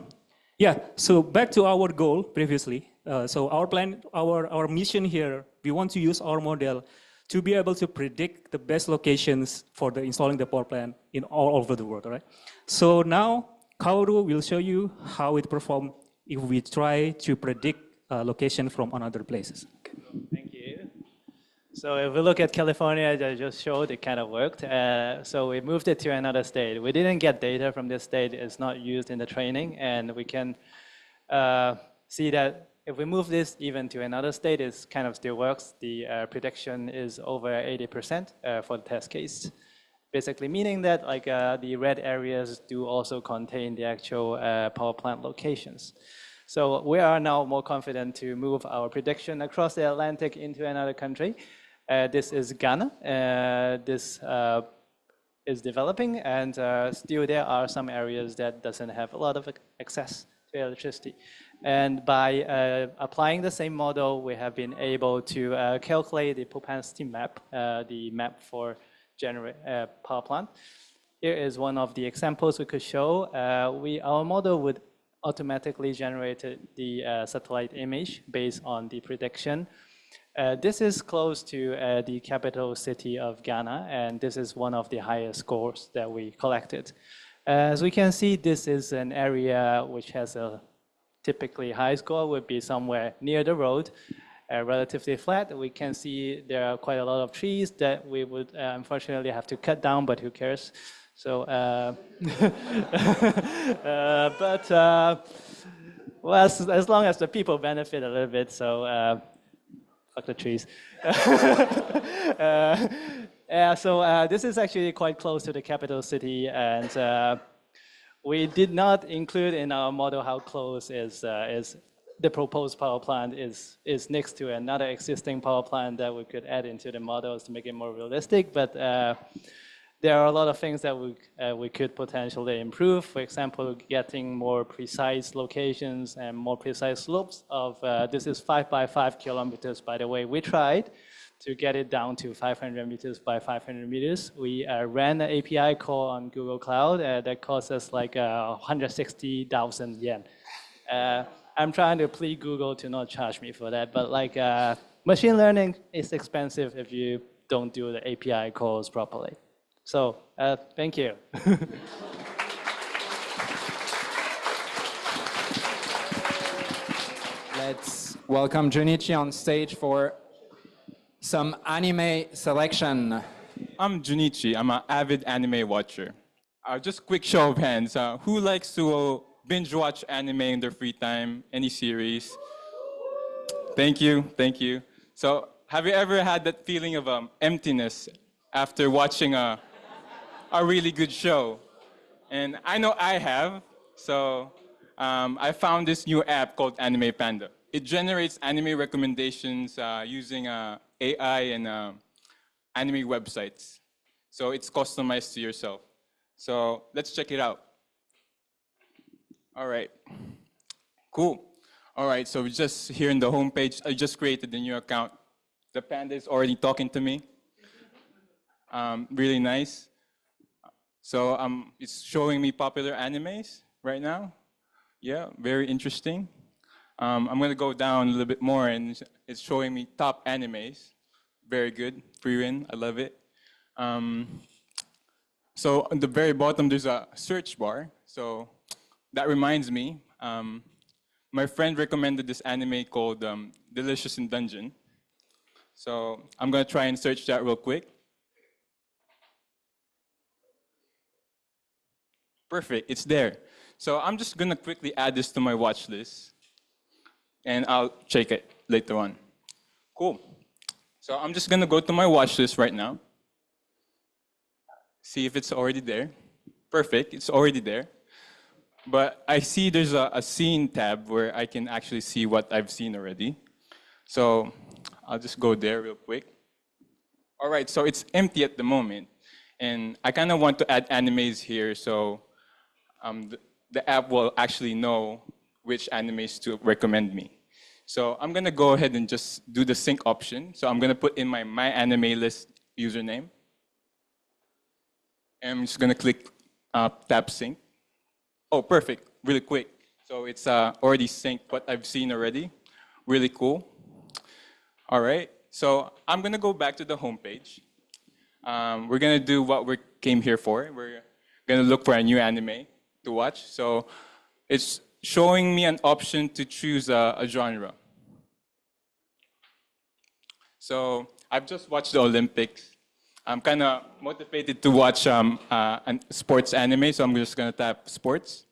Yeah, so back to our goal previously. So our plan, our mission here, we want to use our model to be able to predict the best locations for installing the power plant in all over the world, right? So now Kaoru will show you how it performs if we try to predict location from another places. Okay. Thank you. So if we look at California, as I just showed, it kind of worked. So we moved it to another state. We didn't get data from this state. It's not used in the training. And we can see that if we move this even to another state, it kind of still works. The prediction is over 80% for the test case. Basically meaning that like the red areas do also contain the actual power plant locations. So we are now more confident to move our prediction across the Atlantic into another country. This is Ghana. This is developing, and still there are some areas that doesn't have a lot of access to electricity. And by applying the same model, we have been able to calculate the propensity map, the map for power plant. Here is one of the examples we could show. Our model would automatically generate the satellite image based on the prediction. This is close to the capital city of Ghana, and this is one of the highest scores that we collected. As we can see, this is an area which has a typically high score, would be somewhere near the road, relatively flat. We can see there are quite a lot of trees that we would unfortunately have to cut down, but who cares? So, well, as long as the people benefit a little bit, so fuck the trees. So this is actually quite close to the capital city, and we did not include in our model how close is the proposed power plant is next to another existing power plant that we could add into the models to make it more realistic. But there are a lot of things that we could potentially improve. For example, getting more precise locations and more precise slopes of, this is 5 by 5 kilometers, by the way. We tried to get it down to 500 meters by 500 meters. We ran an API call on Google Cloud that cost us like 160,000 yen. I'm trying to plead Google to not charge me for that, but like machine learning is expensive if you don't do the API calls properly. So thank you. Let's welcome Junichi on stage for some anime selection. I'm Junichi. I'm an avid anime watcher. Just quick show of hands. Who likes to binge watch anime in their free time? Any series? Thank you, thank you. So have you ever had that feeling of emptiness after watching a really good show? And I know I have. So I found this new app called Animepanda. It generates anime recommendations using AI and anime websites. So it's customized to yourself. So let's check it out. All right, cool. All right, so we're just here in the homepage. I just created a new account. The panda is already talking to me. Really nice. So it's showing me popular animes right now. Yeah, very interesting. I'm gonna go down a little bit more, and it's showing me top animes. Very good, free win, I love it. So on the very bottom, there's a search bar. So that reminds me, my friend recommended this anime called Delicious in Dungeon. So I'm gonna try and search that real quick. Perfect, it's there. So I'm just gonna quickly add this to my watch list, and I'll check it later on. Cool. So I'm just gonna go to my watch list right now. See if it's already there. Perfect, it's already there. but I see there's a scene tab where I can actually see what I've seen already. So I'll just go there real quick. All right, so it's empty at the moment. And I kind of want to add animes here, so the app will actually know which animes to recommend me. So I'm gonna go ahead and just do the sync option. So I'm gonna put in my anime list username. And I'm just gonna click tap sync. Oh, perfect, really quick. So it's already synced what I've seen already. Really cool. All right, so I'm gonna go back to the homepage. We're gonna do what we came here for. We're gonna look for a new anime to watch. So it's showing me an option to choose a genre. So I've just watched the Olympics. I'm kind of motivated to watch a sports anime, so I'm just gonna tap sports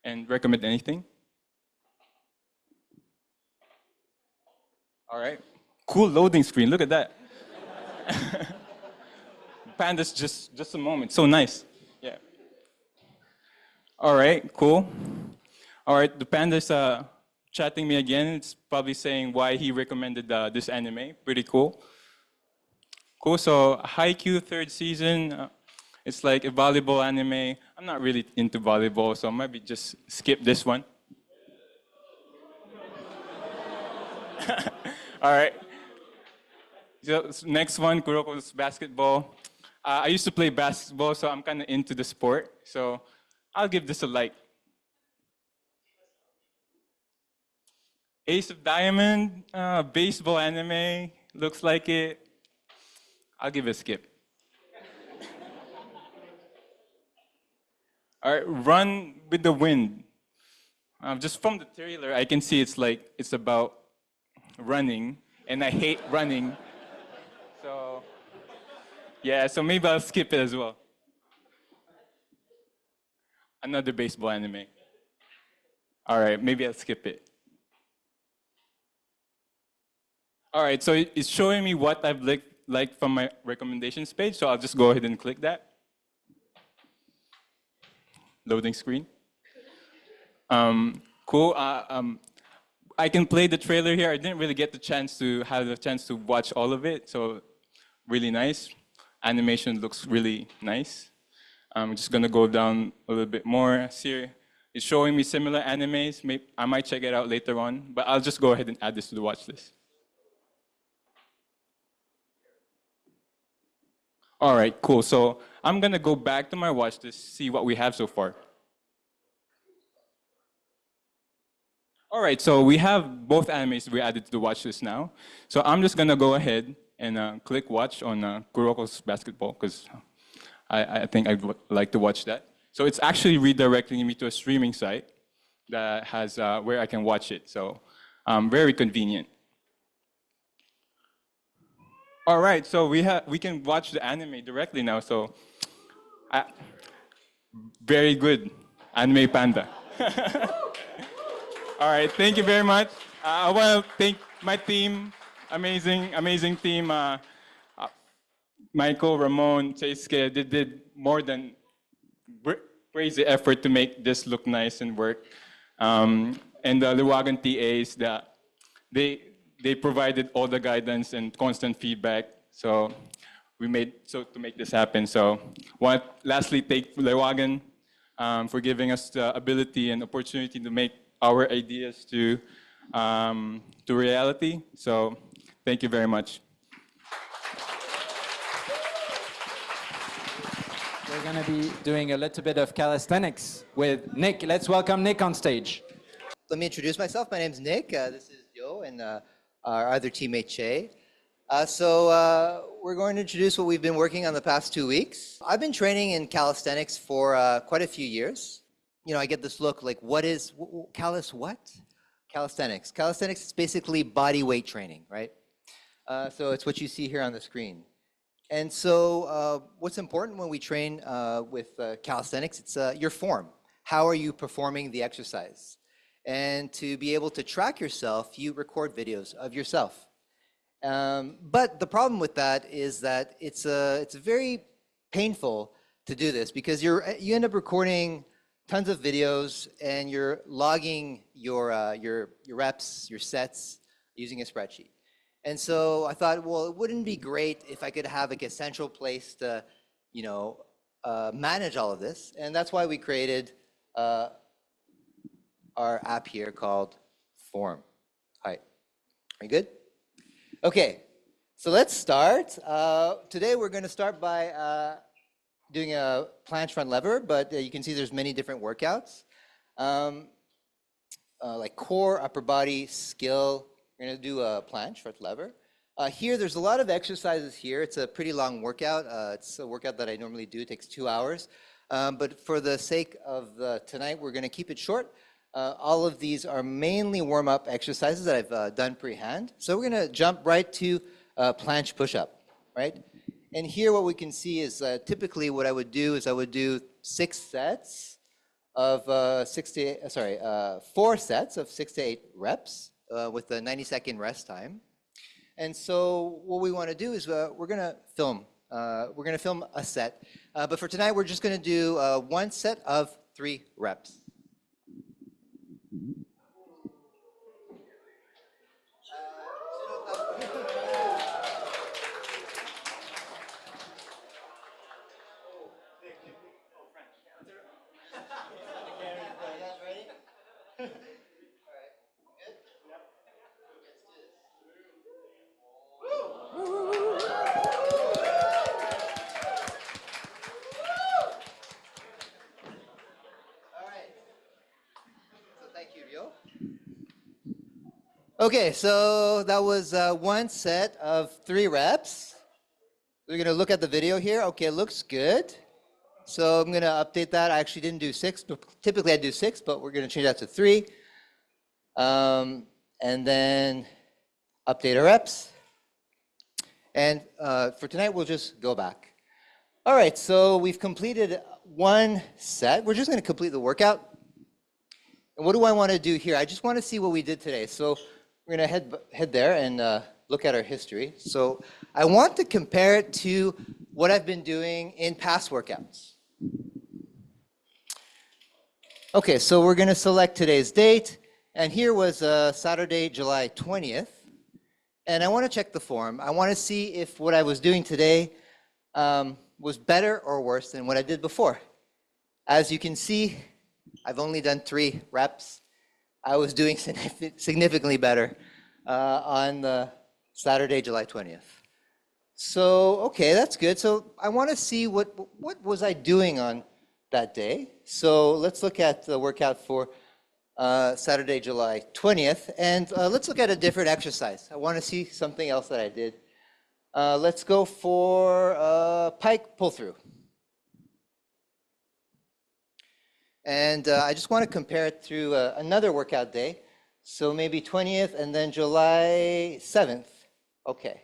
and recommend anything. All right, cool loading screen, look at that. Pandas, just a moment, so nice. Yeah. All right, cool. All right, the panda's chatting me again. It's probably saying why he recommended this anime. Pretty cool. Cool, so Haikyuu third season. It's like a volleyball anime. I'm not really into volleyball, so maybe just skip this one. All right. So next one, Kuroko's basketball. I used to play basketball, so I'm kind of into the sport. So I'll give this a like. Ace of Diamond, baseball anime, looks like it. I'll give it a skip. All right, Run with the Wind. Just from the trailer, I can see it's about running, and I hate running. So, yeah, so maybe I'll skip it as well. Another baseball anime. All right, maybe I'll skip it. All right, so it's showing me what I've liked from my recommendations page, so I'll just go ahead and click that. Loading screen. Cool. I can play the trailer here. I didn't really get have the chance to watch all of it, so really nice. Animation looks really nice. I'm just gonna go down a little bit more. See, it's showing me similar animes. Maybe I might check it out later on, but I'll just go ahead and add this to the watch list. All right, cool. So I'm gonna go back to my watch list, see what we have so far. All right, so we have both animes we added to the watch list now. So I'm just gonna go ahead and click watch on Kuroko's basketball, because I think I'd like to watch that. So it's actually redirecting me to a streaming site that has where I can watch it. So very convenient. All right, so we can watch the anime directly now. So very good, Animepanda. All right, thank you very much. I want to thank my team, amazing team. Michael, Ramon, Seisuke, they did more than crazy effort to make this look nice and work. And the Wagon TAs, they provided all the guidance and constant feedback. So to make this happen. So lastly, thank Wagon for giving us the ability and opportunity to make our ideas to reality. So thank you very much. We're going to be doing a little bit of calisthenics with Nick. Let's welcome Nick on stage. Let me introduce myself. My name's Nick. This is Yo and our other teammate, Che. We're going to introduce what we've been working on the past 2 weeks. I've been training in calisthenics for quite a few years. You know, I get this look like, what? Calisthenics. Calisthenics is basically body weight training, right? So it's what you see here on the screen. And so what's important when we train with calisthenics, it's your form. How are you performing the exercise? And to be able to track yourself, you record videos of yourself. But the problem with that is that it's very painful to do this, because you end up recording tons of videos, and you're logging your reps, your sets, using a spreadsheet. And so I thought, well, it wouldn't be great if I could have like a central place to, manage all of this. And that's why we created our app here called Form. Hi, are you good? Okay, so let's start. Today we're going to start by doing a planche front lever, but you can see there's many different workouts. Like core, upper body, skill. We're going to do a planche front lever. Here, there's a lot of exercises here. It's a pretty long workout. It's a workout that I normally do. It takes 2 hours. But for the sake of tonight, we're going to keep it short. All of these are mainly warm-up exercises that I've done pre-hand. So we're going to jump right to planche push-up, right? And here what we can see is typically what I would do is I would do 4 sets of 6 to 8 reps with a 90-second rest time. And so what we want to do is we're going to film. We're going to film a set. But for tonight, we're just going to do 1 set of 3 reps. Okay, so that was 1 set of 3 reps. We're going to look at the video here. Okay, it looks good. So I'm going to update that. I actually didn't do 6. Typically I do 6, but we're going to change that to 3. And then update our reps. And for tonight, we'll just go back. All right, so we've completed 1 set. We're just going to complete the workout. And what do I want to do here? I just want to see what we did today. So we're going to head there and look at our history. So I want to compare it to what I've been doing in past workouts. Okay, so we're going to select today's date. And here was Saturday, July 20th. And I want to check the form. I want to see if what I was doing today was better or worse than what I did before. As you can see, I've only done 3 reps. I was doing significantly better on the Saturday, July 20th. So, okay, that's good. So I want to see what was I doing on that day. So let's look at the workout for Saturday, July 20th. And let's look at a different exercise. I want to see something else that I did. Let's go for pike pull-through. And I just want to compare it to another workout day. So maybe 20th and then July 7th. Okay.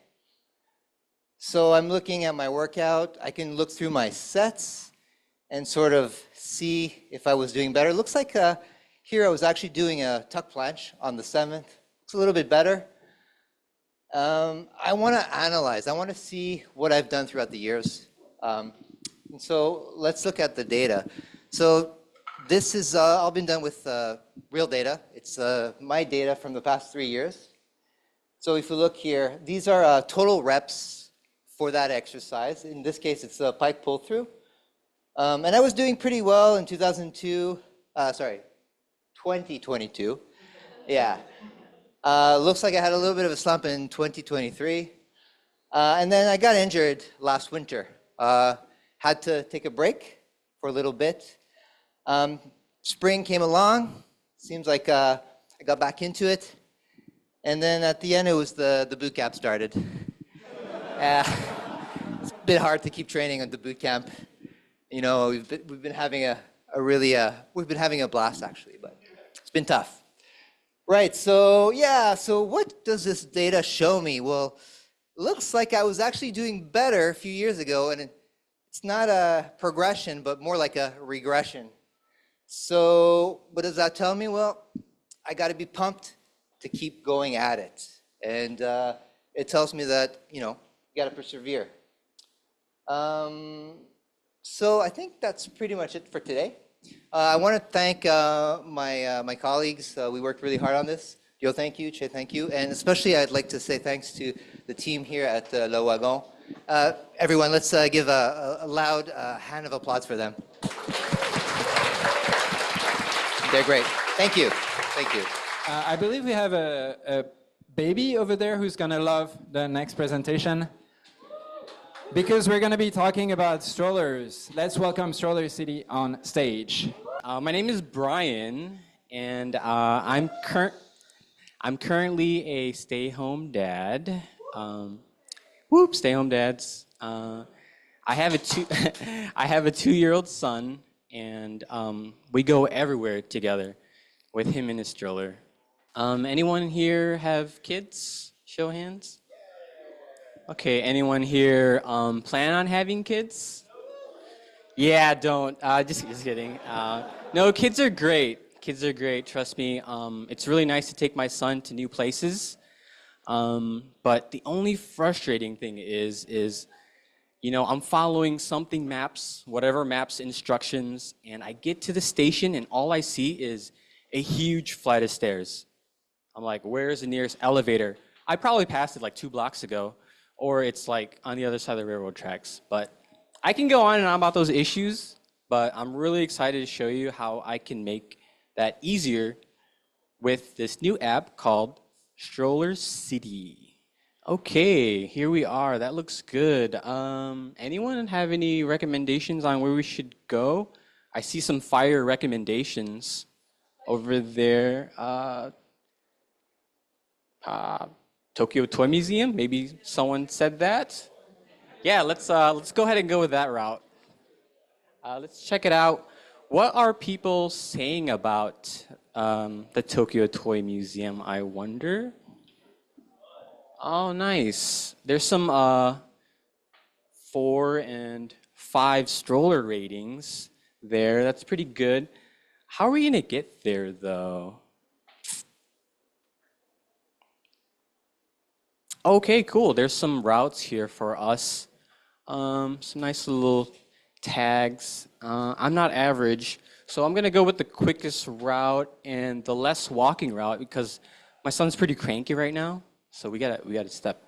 So I'm looking at my workout. I can look through my sets and sort of see if I was doing better. It looks like here I was actually doing a tuck planche on the 7th. It's a little bit better. I want to analyze. I want to see what I've done throughout the years. And so let's look at the data. So this is all been done with real data. It's my data from the past 3 years. So if you look here, these are total reps for that exercise. In this case, it's a pike pull-through. And I was doing pretty well in 2022. Yeah. Looks like I had a little bit of a slump in 2023. And then I got injured last winter. Had to take a break for a little bit. Spring came along. Seems like I got back into it. And then at the end, it was the boot camp started. It's a bit hard to keep training on the boot camp. You know, we've been having we've been having a blast actually, but it's been tough. Right, so yeah, so what does this data show me? Well, it looks like I was actually doing better a few years ago, and it's not a progression, but more like a regression. So what does that tell me? Well, I got to be pumped to keep going at it. And it tells me that, you know, you got to persevere. So I think that's pretty much it for today. I want to thank my colleagues. We worked really hard on this. Joe, thank you. Che, thank you. And especially I'd like to say thanks to the team here at Le Wagon. Everyone, let's give a loud hand of applause for them. They're great. Thank you. Thank you. I believe we have a baby over there who's going to love the next presentation. Because we're going to be talking about strollers. Let's welcome Stroller City on stage. My name is Brian, and I'm currently a stay-home dad. Stay-home dads. I have a 2-year-old son, and we go everywhere together with him in his stroller. Anyone here have kids? Show hands. Okay, anyone here plan on having kids? Yeah, don't. Just kidding. No, kids are great. Kids are great, trust me. It's really nice to take my son to new places. But the only frustrating thing is, you know, I'm following something maps, whatever maps instructions, and I get to the station and all I see is a huge flight of stairs. I'm like, where's the nearest elevator? I probably passed it like 2 blocks ago. Or it's like on the other side of the railroad tracks. But I can go on and on about those issues, but I'm really excited to show you how I can make that easier with this new app called Stroller City. Okay, here we are. That looks good. Anyone have any recommendations on where we should go? I see some fire recommendations over there. Tokyo Toy Museum, maybe someone said that. Yeah, let's go ahead and go with that route. Let's check it out. What are people saying about the Tokyo Toy Museum, I wonder? Oh, nice. There's some 4 and 5 stroller ratings there. That's pretty good. How are we gonna get there, though? Okay, cool. There's some routes here for us. Some nice little tags. I'm not average, so I'm gonna go with the quickest route and the less walking route because my son's pretty cranky right now. So we gotta step.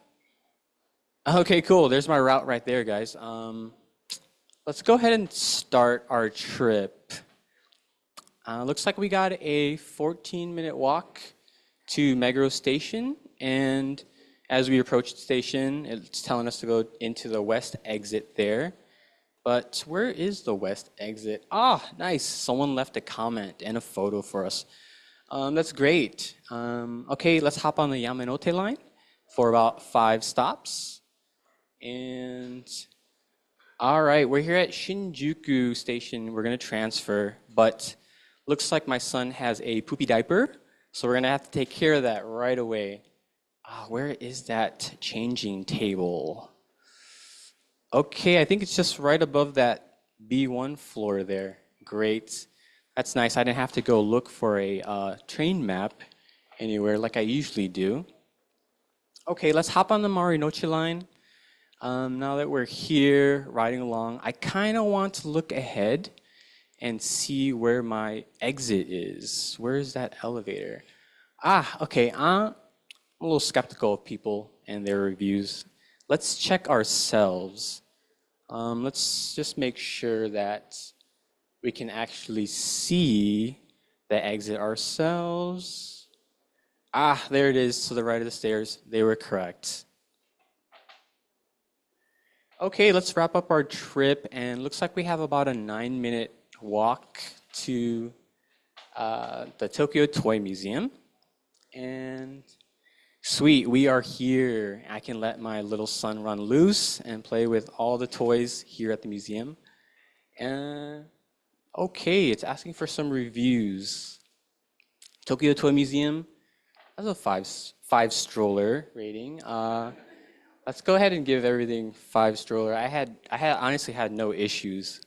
Okay, cool. There's my route right there, guys. Let's go ahead and start our trip. Looks like we got a 14-minute walk to Meguro Station, and as we approach the station, it's telling us to go into the west exit there. But where is the west exit? Ah, nice. Someone left a comment and a photo for us. That's great. Okay, let's hop on the Yamanote line for about 5 stops. And all right, we're here at Shinjuku Station. We're gonna transfer, but looks like my son has a poopy diaper, so we're gonna have to take care of that right away. Where is that changing table? Okay, I think it's just right above that B1 floor there. Great. That's nice. I didn't have to go look for a train map anywhere like I usually do. Okay, let's hop on the Marunouchi line. Now that we're here riding along, I kind of want to look ahead and see where my exit is. Where is that elevator? Okay. I'm a little skeptical of people and their reviews. Let's check ourselves. Let's just make sure that we can actually see the exit ourselves. There it is to the right of the stairs. They were correct. Okay, let's wrap up our trip, and looks like we have about a 9-minute walk to the Tokyo Toy Museum. And sweet, we are here. I can let my little son run loose and play with all the toys here at the museum. Okay, it's asking for some reviews. Tokyo Toy Museum has a 5 stroller rating. Let's go ahead and give everything 5 stroller. I honestly had no issues.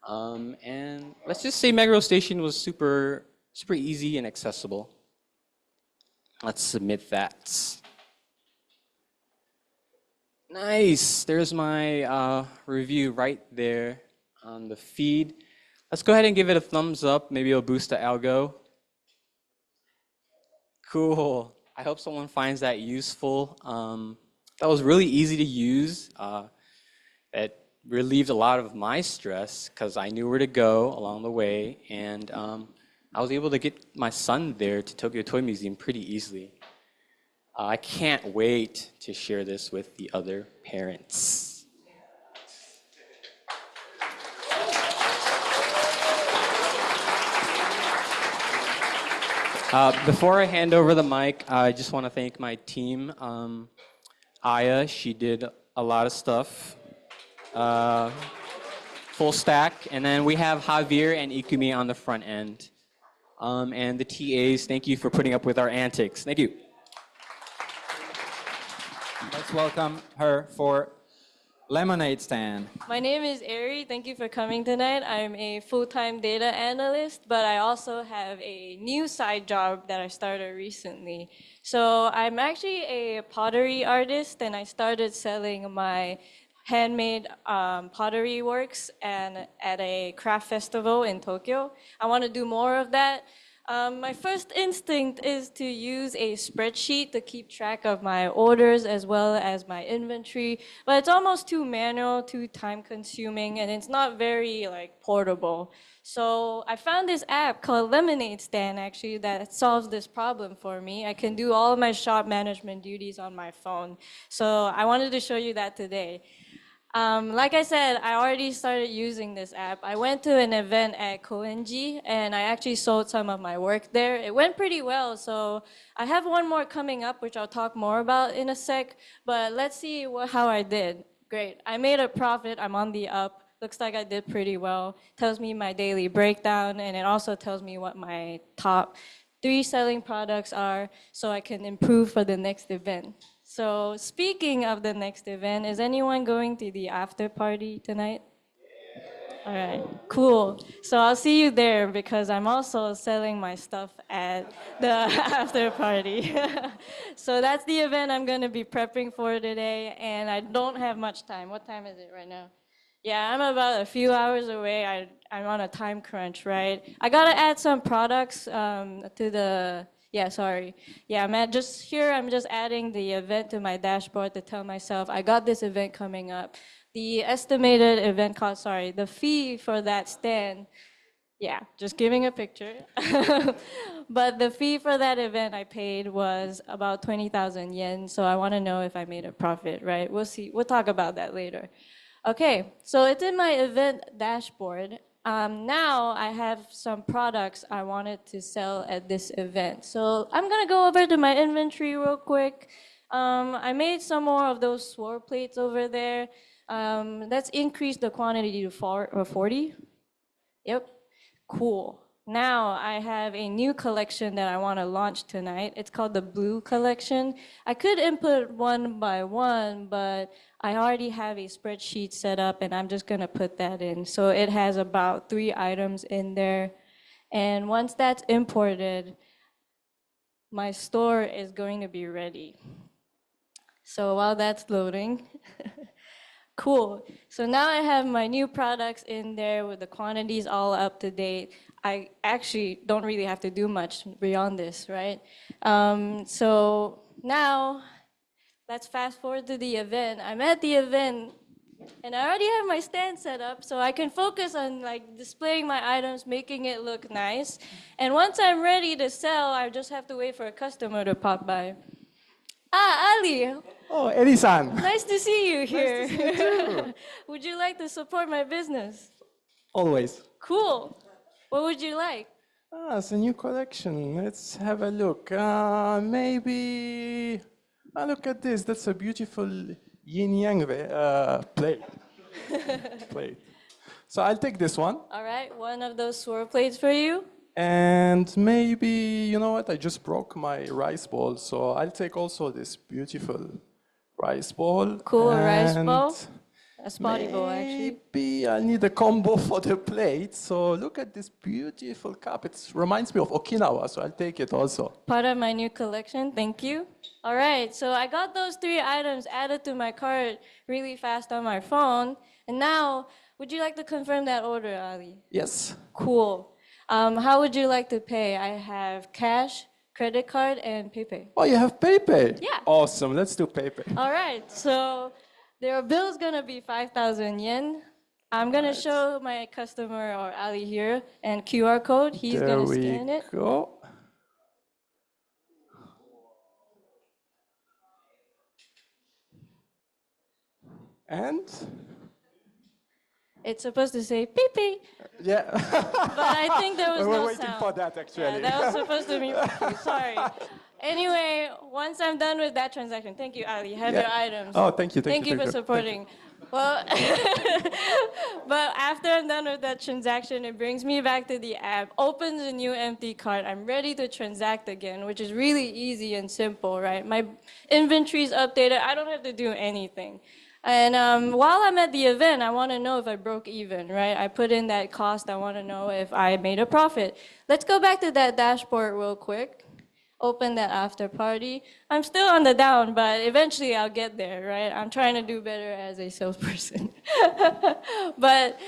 And let's just say Meguro Station was super easy and accessible. Let's submit that. Nice. There's my review right there on the feed. Let's go ahead and give it a thumbs up. Maybe it'll boost the algo. Cool. I hope someone finds that useful. That was really easy to use. It relieved a lot of my stress because I knew where to go along the way, and I was able to get my son there to Tokyo Toy Museum pretty easily. I can't wait to share this with the other parents. Before I hand over the mic, I just want to thank my team. Aya, she did a lot of stuff. Full stack. And then we have Javier and Ikumi on the front end. And the TAs, thank you for putting up with our antics. Thank you. Let's welcome her for Lemonade Stand. My name is Ari. Thank you for coming tonight. I'm a full-time data analyst, but I also have a new side job that I started recently. So I'm actually a pottery artist, and I started selling my handmade pottery works and at a craft festival in Tokyo. I want to do more of that. My first instinct is to use a spreadsheet to keep track of my orders as well as my inventory, but it's almost too manual, too time-consuming, and it's not very portable. So I found this app called Lemonade Stand actually that solves this problem for me. I can do all of my shop management duties on my phone. So I wanted to show you that today. Like I said, I already started using this app. I went to an event at Koenji, and I actually sold some of my work there. It went pretty well, so I have one more coming up, which I'll talk more about in a sec, but let's see how I did. Great. I made a profit. I'm on the up. Looks like I did pretty well. Tells me my daily breakdown, and it also tells me what my top 3 selling products are, so I can improve for the next event. So speaking of the next event, is anyone going to the after party tonight? All right, cool. So I'll see you there because I'm also selling my stuff at the after party. So that's the event I'm going to be prepping for today, and I don't have much time. What time is it right now? Yeah, I'm about a few hours away. I'm on a time crunch, right? I got to add some products to the... Yeah, sorry. Yeah, I'm just adding the event to my dashboard to tell myself I got this event coming up. The estimated event cost, the fee for that stand, yeah, just giving a picture. But the fee for that event I paid was about 20,000 yen, so I want to know if I made a profit, right? We'll see. We'll talk about that later. Okay, so it's in my event dashboard. Now I have some products I wanted to sell at this event. So I'm gonna go over to my inventory real quick. I made some more of those swirl plates over there. Let's increase the quantity to 40. Yep, cool. Now I have a new collection that I want to launch tonight. It's called the Blue Collection. I could input one by one, but I already have a spreadsheet set up and I'm just gonna put that in. So it has about 3 items in there. And once that's imported, my store is going to be ready. So while that's loading, cool. So now I have my new products in there with the quantities all up to date. I actually don't really have to do much beyond this, right? So now, let's fast forward to the event. I'm at the event, and I already have my stand set up, so I can focus on displaying my items, making it look nice. And once I'm ready to sell, I just have to wait for a customer to pop by. Ah, Ali. Oh, Eddie-san. Nice to see you here. Nice to see you too. Would you like to support my business? Always. Cool. What would you like? It's a new collection. Let's have a look. Maybe... look at this. That's a beautiful yin-yang plate. So I'll take this one. All right, one of those swirl plates for you. And maybe, you know what? I just broke my rice ball. So I'll take also this beautiful rice ball. Cool, rice ball. A spotty bowl, actually. Maybe I need a combo for the plate. So look at this beautiful cup. It reminds me of Okinawa, so I'll take it also. Part of my new collection, thank you. All right, so I got those 3 items added to my cart really fast on my phone. And now Would you like to confirm that order, Ali? Yes. Cool. How would you like to pay? I have cash, credit card, and PayPay. Oh, you have PayPay? Yeah. Awesome. Let's do PayPay. All right. So their bill is gonna be 5,000 yen. I'm gonna show my customer or Ali here and QR code. He's There gonna we scan it. go. And? It's supposed to say pee pee. Yeah. But I think there was We're no waiting sound. for that, actually. Yeah, that was supposed to be. Sorry. Anyway, once I'm done with that transaction, thank you, Ali. Have Yeah. your items. Oh, thank you, Thank you for thank you. supporting. Well, but after I'm done with that transaction, it brings me back to the app, opens a new empty cart. I'm ready to transact again, which is really easy and simple, right? My inventory is updated. I don't have to do anything. And while I'm at the event, I want to know if I broke even, right? I put in that cost. I want to know if I made a profit. Let's go back to that dashboard real quick. Open that after party. I'm still on the down, but eventually I'll get there, right? I'm trying to do better as a salesperson. But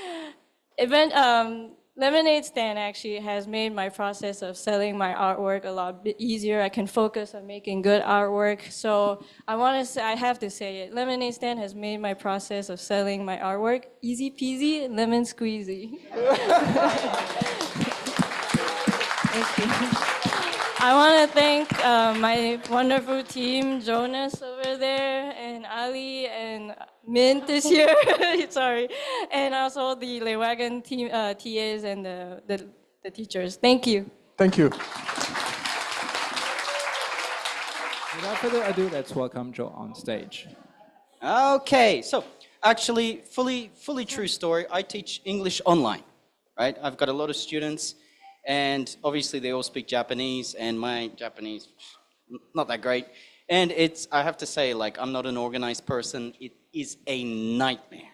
Lemonade Stand actually has made my process of selling my artwork a lot bit easier. I can focus on making good artwork. So I have to say it. Lemonade Stand has made my process of selling my artwork easy peasy, lemon squeezy. Thank you. I want to thank my wonderful team, Jonas over there, and Ali, and Mint is here, sorry, and also the Wagon team, TAs and the teachers. Thank you. Thank you. Without further ado, let's welcome Joe on stage. Okay, so actually, fully true story. I teach English online, right? I've got a lot of students, and obviously they all speak Japanese, and my Japanese, not that great. And I have to say, like, I'm not an organized person. It is a nightmare,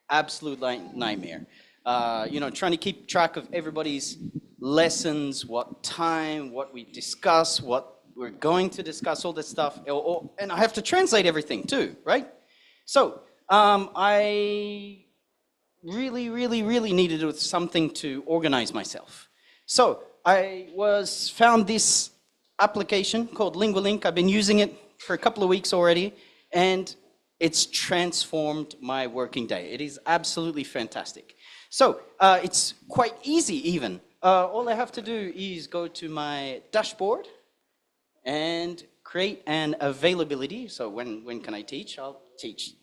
absolute nightmare. Trying to keep track of everybody's lessons, what time, what we discuss, what we're going to discuss, all this stuff. And I have to translate everything too, right? So I really needed something to organize myself. So I found this application called Lingua-Link. I've been using it for a couple of weeks already, and it's transformed my working day. It is absolutely fantastic. So it's quite easy even. All I have to do is go to my dashboard and create an availability. So when can I teach? I'll teach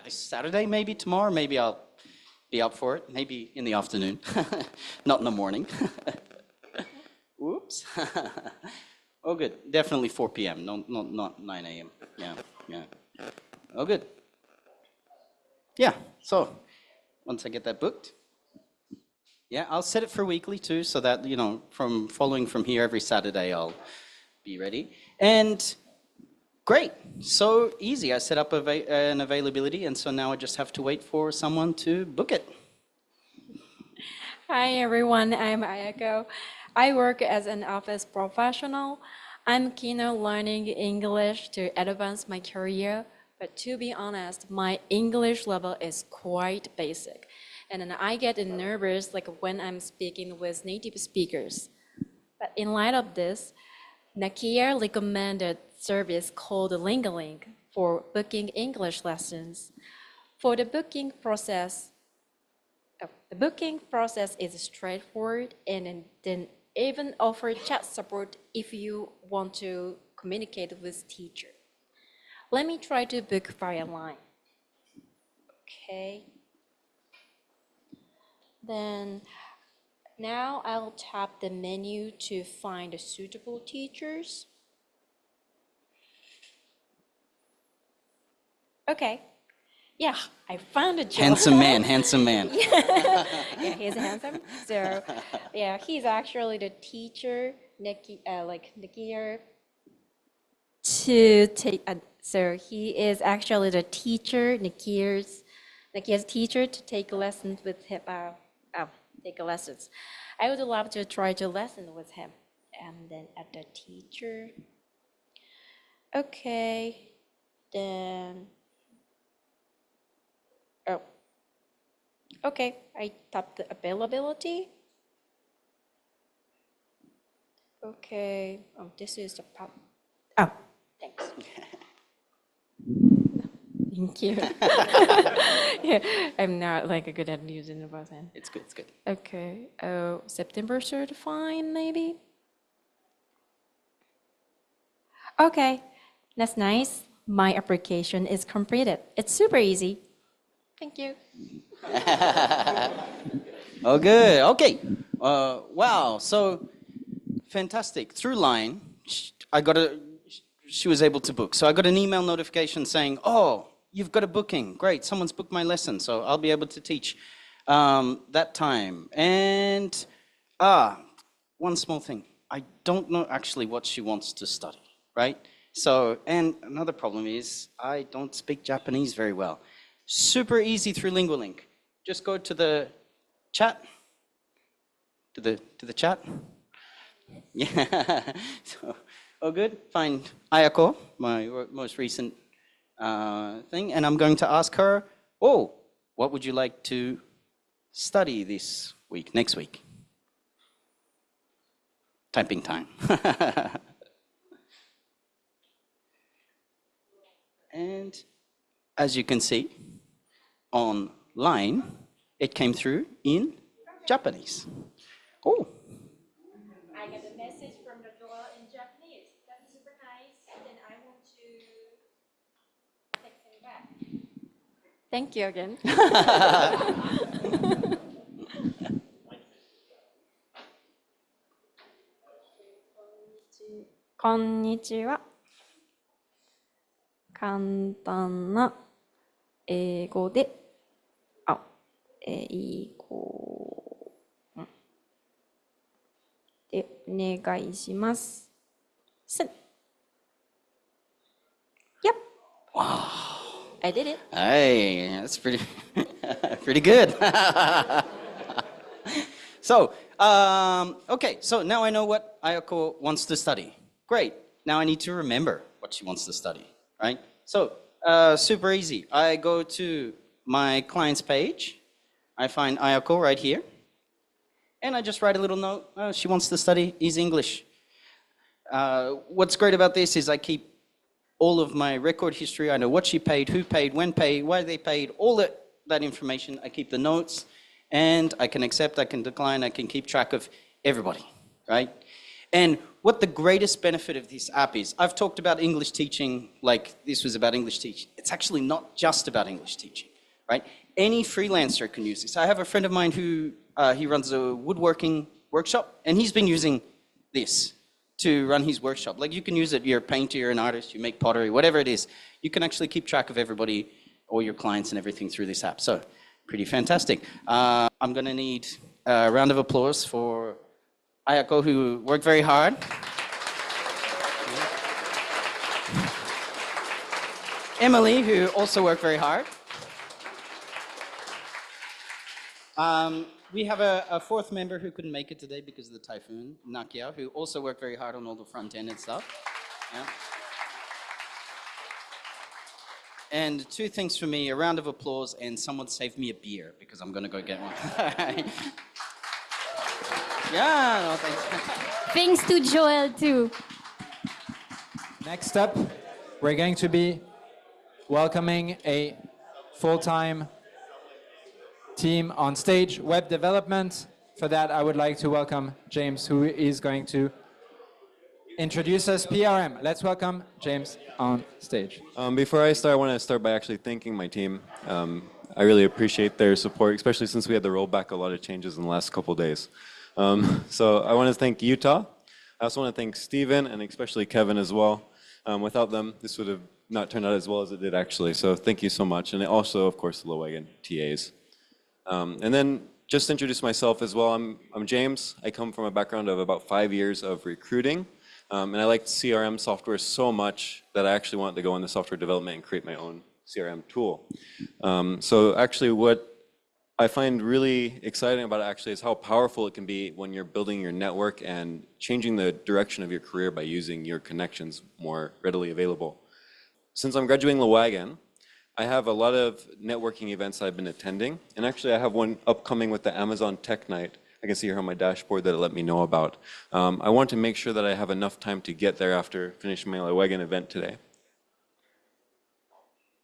this Saturday, maybe tomorrow, maybe I'll be up for it, maybe in the afternoon, not in the morning. Oops. Oh, good. Definitely 4 p.m., not 9 a.m. Yeah. Oh, good. Yeah, so once I get that booked, yeah, I'll set it for weekly too, so that, from following from here every Saturday, I'll be ready. And great, so easy. I set up an availability, and so now I just have to wait for someone to book it. Hi everyone, I'm Ayako. I work as an office professional. I'm keen on learning English to advance my career, but to be honest, my English level is quite basic. And then I get nervous like when I'm speaking with native speakers. But in light of this, Nakia recommended service called Lingua-Link for booking English lessons. For the booking process is straightforward, and then even offer chat support if you want to communicate with teacher. Let me try to book via line. Okay. Then now I'll tap the menu to find suitable teachers. Okay. Yeah, I found a job. Handsome man. Yeah, he's handsome. So, yeah, he's actually the teacher, Nakia, to take. So he is actually the teacher, Nakia's teacher, to take lessons with him. Take lessons. I would love to try to lesson with him, and then at the teacher. Okay, then. Oh, Okay, I tap the availability. Okay, oh, this is the pop. Oh, thanks. Thank you. Yeah, I'm not like good at using the button. It's good, it's good. Okay, September certified maybe? Okay, that's nice. My application is completed. It's super easy. Thank you. Oh, good. Okay. Wow. So fantastic. Through line, she was able to book. So I got an email notification saying, "Oh, you've got a booking. Great. Someone's booked my lesson. So I'll be able to teach that time." And one small thing. I don't know actually what she wants to study, right? So, and another problem is I don't speak Japanese very well. Super easy through Lingua-Link. Just go to the chat. To the chat. Yeah. So, oh, good. Find Ayako, my most recent thing, and I'm going to ask her, "Oh, what would you like to study this week, next week?" Typing time. And as you can see, online, it came through in Japanese. Oh. I got a message from the girl in Japanese. That's super nice. And then I want to text him back. Thank you again. Konnichiwa. 簡単な英語で、英語でお願いします。Yep. Wow. I did it. Hey, that's pretty, pretty good. So, okay, so now I know what Ayako wants to study. Great. Now I need to remember what she wants to study, right? So, super easy. I go to my client's page. I find Ayako right here. And I just write a little note. She wants to study Easy English. What's great about this is I keep all of my record history. I know what she paid, who paid, when paid, why they paid, all that information. I keep the notes, and I can accept, I can decline, I can keep track of everybody, right? And what the greatest benefit of this app is, I've talked about English teaching like this was about English teaching. It's actually not just about English teaching, right? Any freelancer can use this. I have a friend of mine who he runs a woodworking workshop, and he's been using this to run his workshop. Like, you can use it, you're a painter, you're an artist, you make pottery, whatever it is. You can actually keep track of everybody, all your clients and everything through this app. So, pretty fantastic. I'm gonna need a round of applause for Ayako, who worked very hard. Emily, who also worked very hard. We have a fourth member who couldn't make it today because of the typhoon, Nakia, who also worked very hard on all the front end and stuff. Yeah. And two things for me, a round of applause and someone save me a beer because I'm going to go get one. Yeah, no, thanks. Thanks to Joel, too. Next up, we're going to be welcoming a full-time team on stage, web development. For that, I would like to welcome James, who is going to introduce us PRM. Let's welcome James on stage. Before I start, I want to start by actually thanking my team. I really appreciate their support, especially since we had to roll back a lot of changes in the last couple of days. So I want to thank Utah. I also want to thank Steven and especially Kevin as well. Without them, this would have not turned out as well as it did actually. So thank you so much. And also, of course, the Wagon TAs. And then just to introduce myself as well, I'm James. I come from a background of about 5 years of recruiting. And I liked CRM software so much that I actually wanted to go into software development and create my own CRM tool. So actually what I find really exciting about it actually is how powerful it can be when you're building your network and changing the direction of your career by using your connections more readily available. Since I'm graduating Wagon, I have a lot of networking events I've been attending, and actually I have one upcoming with the Amazon Tech Night. I can see here on my dashboard that it let me know about. I want to make sure that I have enough time to get there after finishing my Wagon event today.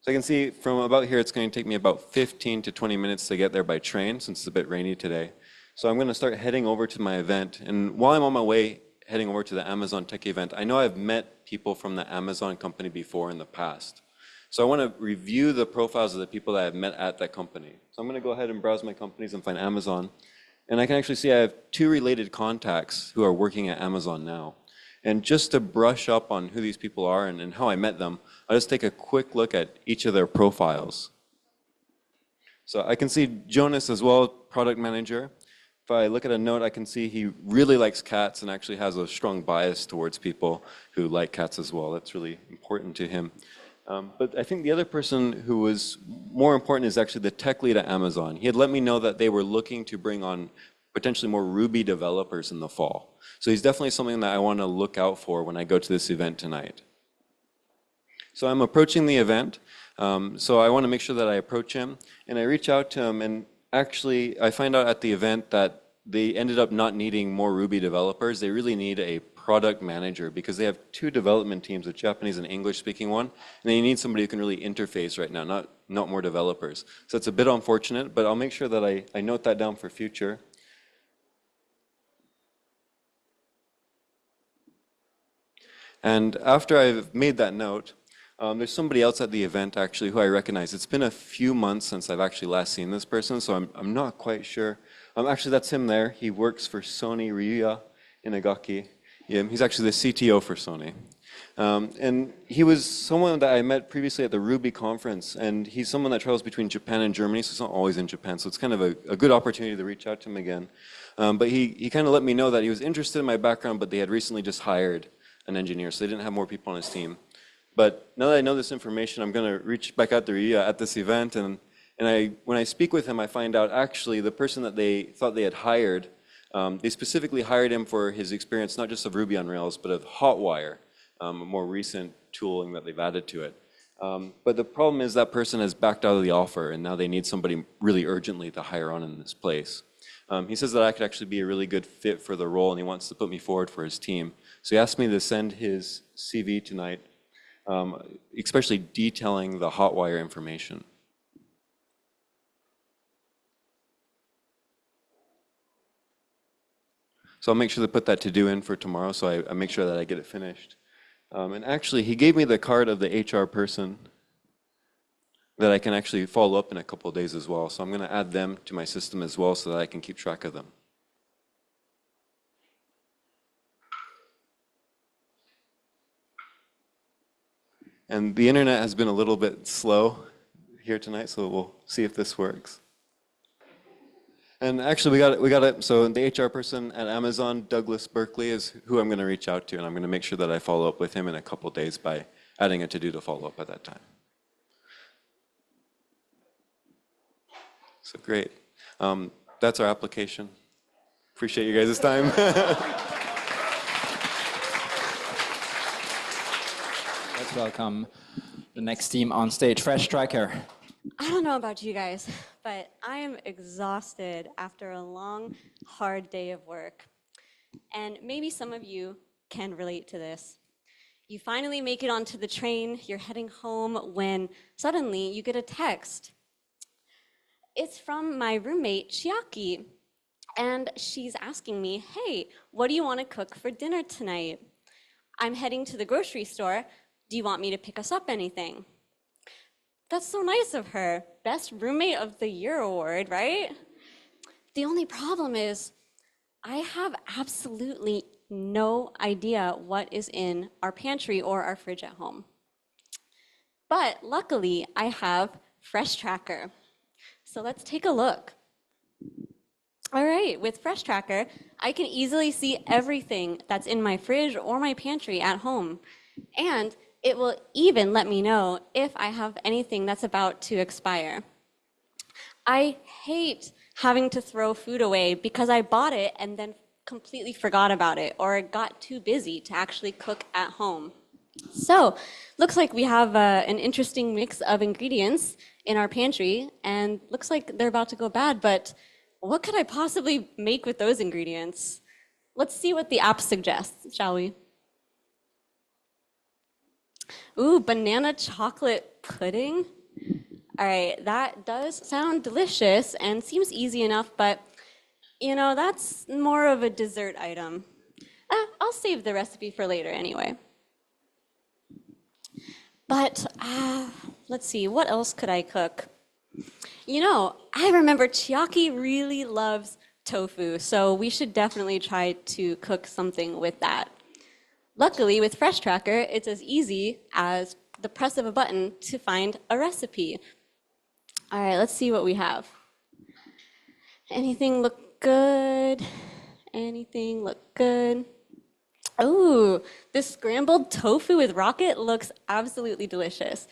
So I can see from about here, it's going to take me about 15 to 20 minutes to get there by train, since it's a bit rainy today. So I'm going to start heading over to my event. And while I'm on my way heading over to the Amazon Tech event, I know I've met people from the Amazon company before in the past. So I want to review the profiles of the people that I've met at that company. So I'm going to go ahead and browse my companies and find Amazon. And I can actually see I have 2 related contacts who are working at Amazon now. And just to brush up on who these people are and how I met them, I'll just take a quick look at each of their profiles. So I can see Jonas as well, product manager. If I look at a note, I can see he really likes cats and actually has a strong bias towards people who like cats as well. That's really important to him. But I think the other person who was more important is actually the tech lead at Amazon. He had let me know that they were looking to bring on potentially more Ruby developers in the fall. So he's definitely something that I want to look out for when I go to this event tonight. So I'm approaching the event. So I want to make sure that I approach him. And I reach out to him, and actually I find out at the event that they ended up not needing more Ruby developers. They really need a product manager because they have 2 development teams, a Japanese and English speaking one, and they need somebody who can really interface right now, not more developers. So it's a bit unfortunate, but I'll make sure that I note that down for future. And after I've made that note, there's somebody else at the event actually who I recognize. It's been a few months since I've actually last seen this person, so I'm not quite sure. Actually, that's him there. He works for Sony Ryuya Inagaki. Yeah, he's actually the CTO for Sony. And he was someone that I met previously at the Ruby conference, and he's someone that travels between Japan and Germany, so he's not always in Japan, so it's kind of a good opportunity to reach out to him again. But he kind of let me know that he was interested in my background, but they had recently just hired an engineer, so they didn't have more people on his team. But now that I know this information, I'm going to reach back out to Ryuya at this event, and when I speak with him, I find out actually the person that they thought they had hired, they specifically hired him for his experience not just of Ruby on Rails, but of Hotwire, a more recent tooling that they've added to it. But the problem is that person has backed out of the offer, and now they need somebody really urgently to hire on in this place. He says that I could actually be a really good fit for the role, and he wants to put me forward for his team. So he asked me to send his CV tonight, especially detailing the Hotwire information. So I'll make sure to put that to-do in for tomorrow, so I make sure that I get it finished. And actually, he gave me the card of the HR person that I can actually follow up in a couple of days as well. So I'm going to add them to my system as well so that I can keep track of them. And the internet has been a little bit slow here tonight, so we'll see if this works. And actually, we got it. So the HR person at Amazon, Douglas Berkeley, is who I'm going to reach out to, and I'm going to make sure that I follow up with him in a couple of days by adding a to-do to follow up at that time. So great. That's our application. Appreciate you guys' time. Let's welcome the next team on stage, Freshtracker. I don't know about you guys, but I am exhausted after a long, hard day of work. And maybe some of you can relate to this. You finally make it onto the train, you're heading home, when suddenly you get a text. It's from my roommate, Chiaki, and she's asking me, hey, what do you want to cook for dinner tonight? I'm heading to the grocery store. Do you want me to pick us up anything? That's so nice of her. Best Roommate of the Year award, right? The only problem is I have absolutely no idea what is in our pantry or our fridge at home. But luckily, I have Freshtracker. So let's take a look. All right, with Freshtracker, I can easily see everything that's in my fridge or my pantry at home. And it will even let me know if I have anything that's about to expire. I hate having to throw food away because I bought it and then completely forgot about it or got too busy to actually cook at home. So, looks like we have an interesting mix of ingredients in our pantry, and looks like they're about to go bad, but what could I possibly make with those ingredients? Let's see what the app suggests, shall we? Ooh, banana chocolate pudding. All right, that does sound delicious and seems easy enough, but you know, that's more of a dessert item. I'll save the recipe for later anyway. But let's see, what else could I cook? You know, I remember Chiaki really loves tofu, so we should definitely try to cook something with that. Luckily, with Freshtracker, it's as easy as the press of a button to find a recipe. All right, let's see what we have. Anything look good? Anything look good? Oh, this scrambled tofu with rocket looks absolutely delicious.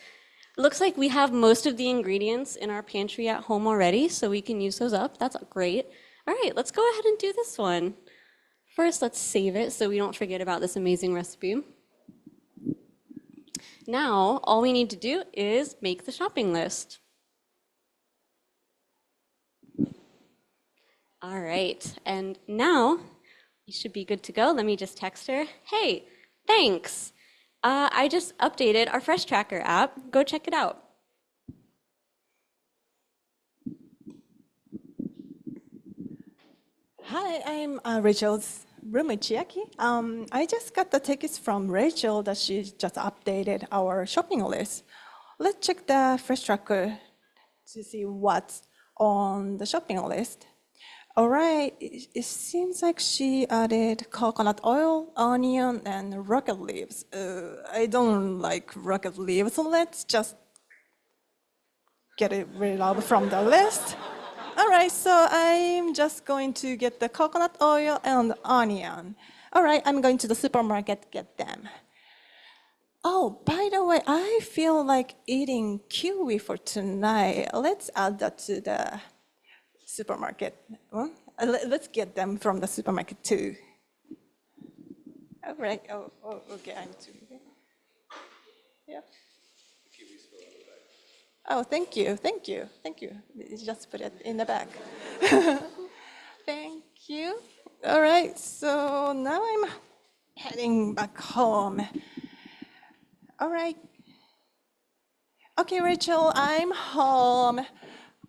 Looks like we have most of the ingredients in our pantry at home already, so we can use those up. That's great. All right, let's go ahead and do this one. First, let's save it so we don't forget about this amazing recipe. Now, all we need to do is make the shopping list. All right, and now you should be good to go. Let me just text her. Hey, thanks. I just updated our Freshtracker app. Go check it out. Hi, I'm Rachel's roommate, Chiaki. I just got the text from Rachel that she just updated our shopping list. Let's check the Freshtracker to see what's on the shopping list. All right, it seems like she added coconut oil, onion, and rocket leaves. I don't like rocket leaves, so let's just get it rid of from the list. All right, so I'm just going to get the coconut oil and onion. All right, I'm going to the supermarket to get them. Oh, by the way, I feel like eating kiwi for tonight. Let's add that to the supermarket. Let's get them from the supermarket too. All right. Oh, okay. I'm too. Yeah. Oh, thank you. Just put it in the bag. Thank you. All right. So now I'm heading back home. All right. Okay, Rachel, I'm home.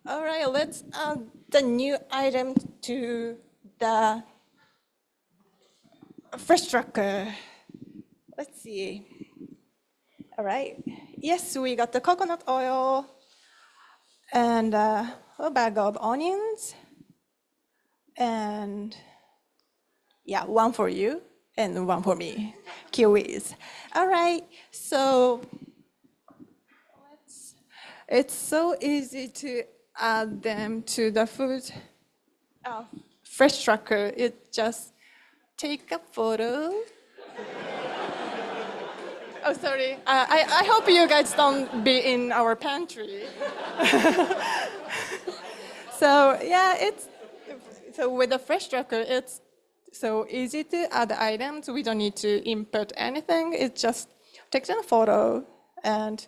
All right, let's add the new item to the Freshtracker. Let's see. All right. Yes, we got the coconut oil and a bag of onions. And yeah, one for you and one for me. Kiwis. All right, so it's so easy to add them to the food. Freshtracker, it just take a photo. Oh, sorry. I hope you guys don't be in our pantry. So yeah, so with the Freshtracker, it's so easy to add items. We don't need to input anything. It just takes a photo and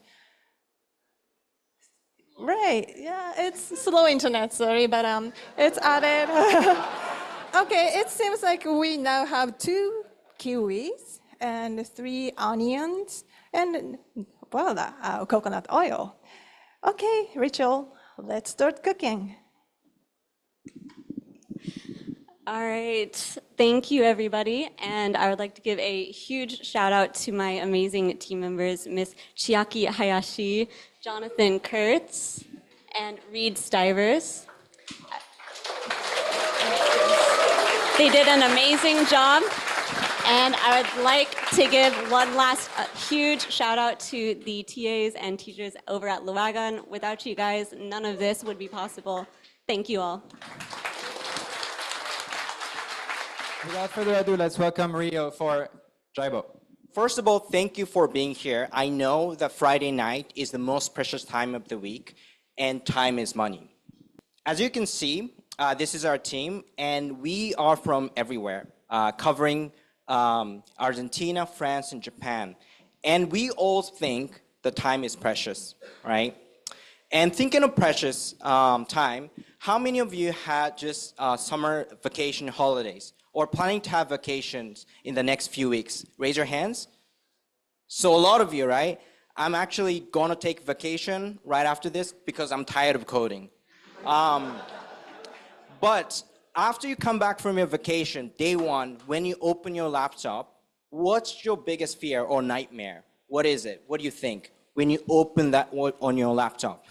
right, yeah, it's slow internet, sorry, but it's added. Okay, it seems like we now have 2 kiwis and 3 onions and, well, coconut oil. Okay, Rachel, let's start cooking. All right, thank you everybody. And I would like to give a huge shout out to my amazing team members, Miss Chiaki Hayashi, Jonathan Kurtz, and Reed Stivers. They did an amazing job. And I would like to give one last huge shout out to the TAs and teachers over at Wagon. Without you guys, none of this would be possible. Thank you all. Without further ado, let's welcome Rio for GIBO. First of all, thank you for being here. I know that Friday night is the most precious time of the week, and time is money. As you can see, this is our team, and we are from everywhere, covering Argentina, France, and Japan. And we all think the time is precious, right? And thinking of precious time, how many of you had just summer vacation holidays or planning to have vacations in the next few weeks? Raise your hands. So a lot of you, right? I'm actually gonna take vacation right after this because I'm tired of coding. But after you come back from your vacation, day one, when you open your laptop, what's your biggest fear or nightmare? What is it? What do you think when you open that on your laptop?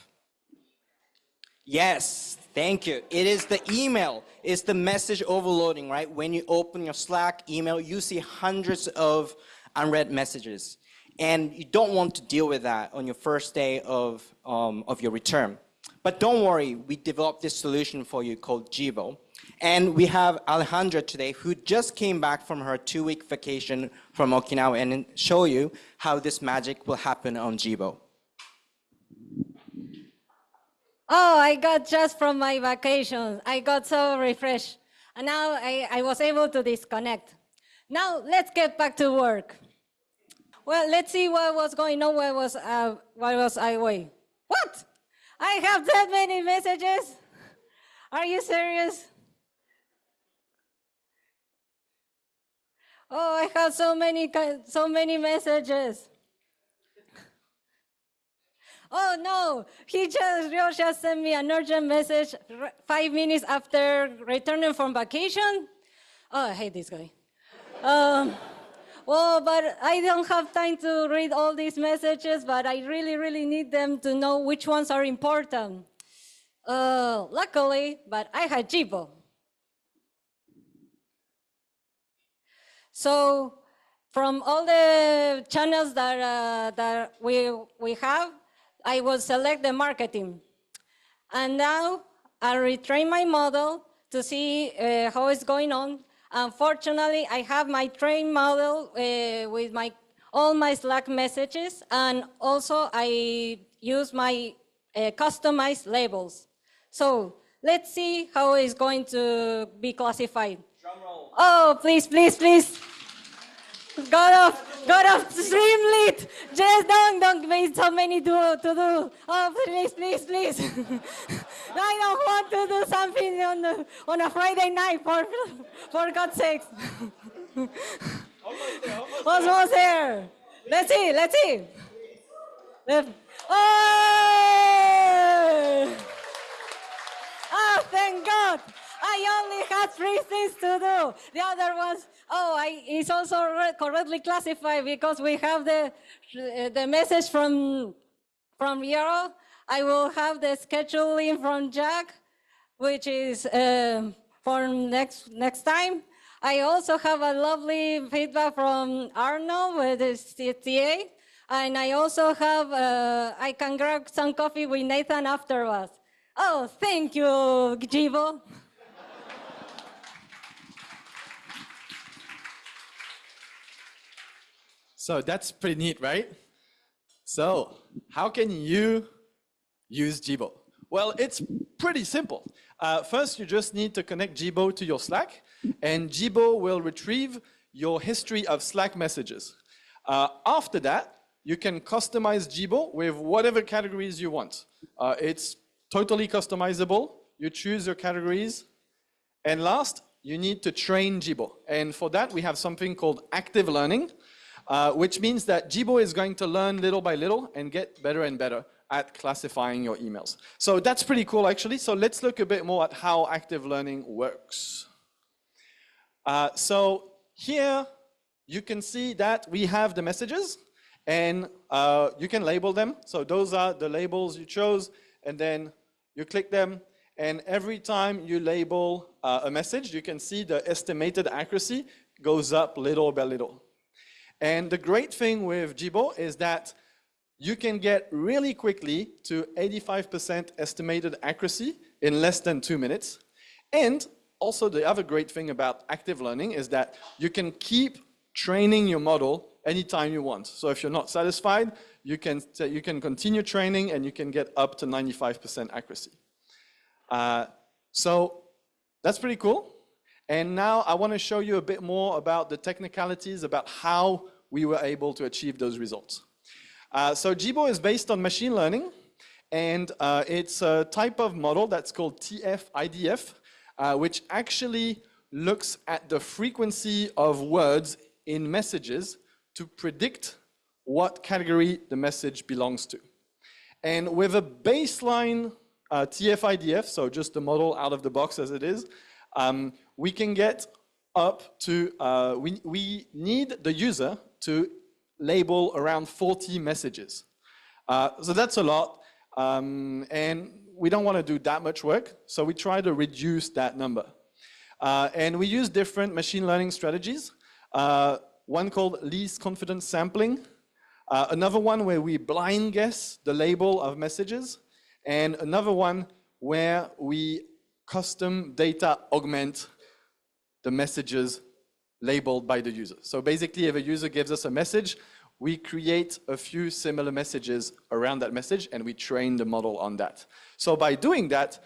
Yes, thank you. It is the email. It's the message overloading, right? When you open your Slack email, you see hundreds of unread messages. And you don't want to deal with that on your first day of your return. But don't worry, we developed this solution for you called GIBO. And we have Alejandra today, who just came back from her 2-week vacation from Okinawa, and show you how this magic will happen on GIBO. Oh, I got just from my vacation. I got so refreshed. And now I was able to disconnect. Now let's get back to work. Well, let's see what was going on. Why was I away? What? I have that many messages? Are you serious? Oh, I have so many messages. Oh no, Rio just sent me an urgent message 5 minutes after returning from vacation. Oh, I hate this guy. Well, but I don't have time to read all these messages, but I really, really need them to know which ones are important. Luckily, but I had GIBO. So from all the channels that we have, I will select the marketing. And now I retrain my model to see how it's going on. Unfortunately, I have my trained model with all my Slack messages, and also I use my customized labels. So let's see how it's going to be classified. Oh, please, please, please. Got off stream lit. Just don't make so many to do. Oh, please, please, please. I don't want to do something on a Friday night, for God's sakes. Almost there. Let's see. Oh, thank God. I only had 3 things to do. The other ones, it's also correctly classified because we have the message from Yaro. I will have the scheduling from Jack, which is for next time. I also have a lovely feedback from Arnold with the CTA. And I also have, I can grab some coffee with Nathan afterwards. Oh, thank you, GIBO. So that's pretty neat, right? So how can you use GIBO? Well, it's pretty simple. First, you just need to connect GIBO to your Slack, and GIBO will retrieve your history of Slack messages. After that, you can customize GIBO with whatever categories you want. It's totally customizable. You choose your categories. And last, you need to train GIBO. And for that, we have something called active learning, which means that GIBO is going to learn little by little and get better and better at classifying your emails. So that's pretty cool, actually. So let's look a bit more at how active learning works. So here, you can see that we have the messages, and you can label them. So those are the labels you chose, and then you click them, and every time you label a message, you can see the estimated accuracy goes up little by little. And the great thing with GIBO is that you can get really quickly to 85% estimated accuracy in less than 2 minutes. And also the other great thing about active learning is that you can keep training your model anytime you want. So if you're not satisfied, you can continue training and you can get up to 95% accuracy. So that's pretty cool. And now I want to show you a bit more about the technicalities about how we were able to achieve those results. So GIBO is based on machine learning, and it's a type of model that's called TF-IDF, which actually looks at the frequency of words in messages to predict what category the message belongs to. And with a baseline TF-IDF, so just the model out of the box as it is, we can get up to, we need the user to label around 40 messages. So that's a lot, and we don't want to do that much work, so we try to reduce that number. And we use different machine learning strategies, one called least confidence sampling, another one where we blind guess the label of messages, and another one where we custom data augment the messages labeled by the user. So basically, if a user gives us a message, we create a few similar messages around that message, and we train the model on that. So by doing that,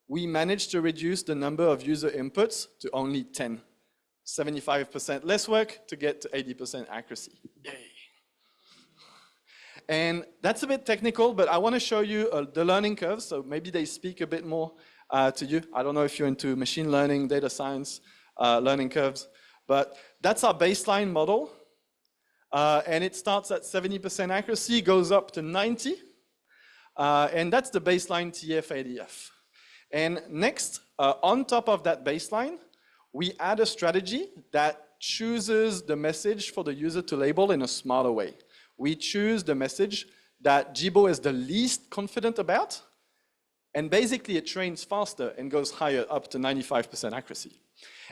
we managed to reduce the number of user inputs to only 10. 75% less work to get to 80% accuracy. Yay. And that's a bit technical, but I want to show you the learning curves, so maybe they speak a bit more to you. I don't know if you're into machine learning, data science, learning curves, but that's our baseline model. And it starts at 70% accuracy, goes up to 90, and that's the baseline TF-IDF. And next, on top of that baseline, we add a strategy that chooses the message for the user to label in a smarter way. We choose the message that GIBO is the least confident about, and basically it trains faster and goes higher, up to 95% accuracy.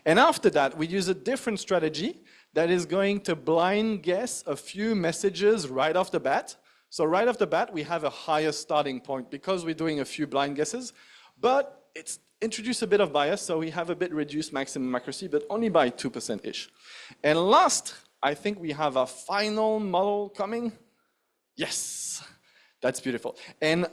And after that, we use a different strategy that is going to blind guess a few messages right off the bat. So right off the bat, we have a higher starting point because we're doing a few blind guesses, but it's introduced a bit of bias, so we have a bit reduced maximum accuracy, but only by 2%-ish. And last, I think we have a final model coming. Yes, that's beautiful. And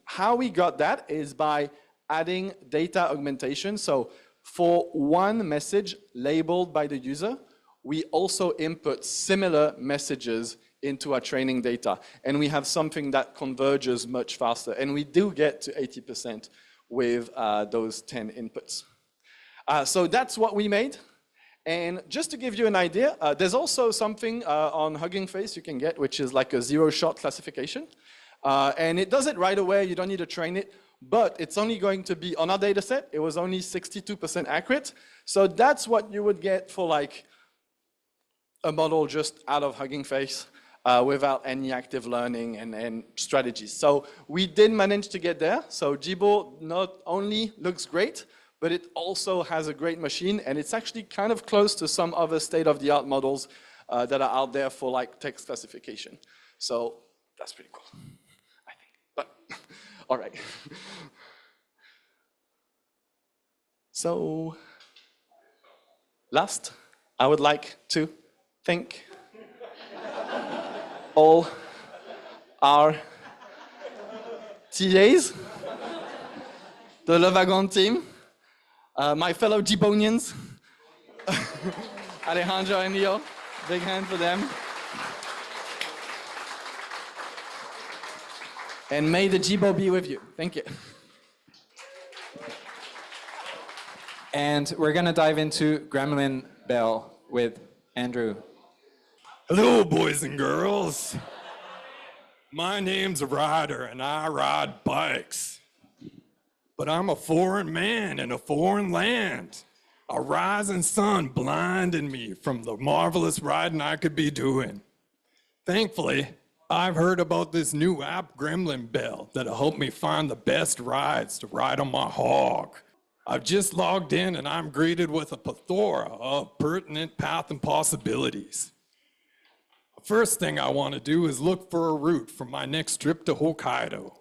how we got that is by adding data augmentation. So for one message labeled by the user, we also input similar messages into our training data. And we have something that converges much faster. And we do get to 80% with those 10 inputs. So that's what we made. And just to give you an idea, there's also something on Hugging Face you can get, which is like a zero-shot classification. And it does it right away. You don't need to train it. But it's only going to be, on our data set, it was only 62% accurate. So that's what you would get for like a model just out of Hugging Face without any active learning and strategies. So we did manage to get there. So GIBO not only looks great, but it also has a great machine, and it's actually kind of close to some other state-of-the-art models that are out there for like text classification. So that's pretty cool, I think. But all right. So last, I would like to thank all our TAs, the Le Wagon team, my fellow Gibonians, Alejandro and Leo, big hand for them. And may the GIBO be with you. Thank you. And we're going to dive into Gremlin Bell with Andrew. Hello, boys and girls. My name's Ryder, and I ride bikes. But I'm a foreign man in a foreign land. A rising sun blinded me from the marvelous riding I could be doing. Thankfully, I've heard about this new app, Gremlin Bell, that'll help me find the best rides to ride on my hog. I've just logged in, and I'm greeted with a plethora of pertinent path and possibilities. The first thing I want to do is look for a route for my next trip to Hokkaido.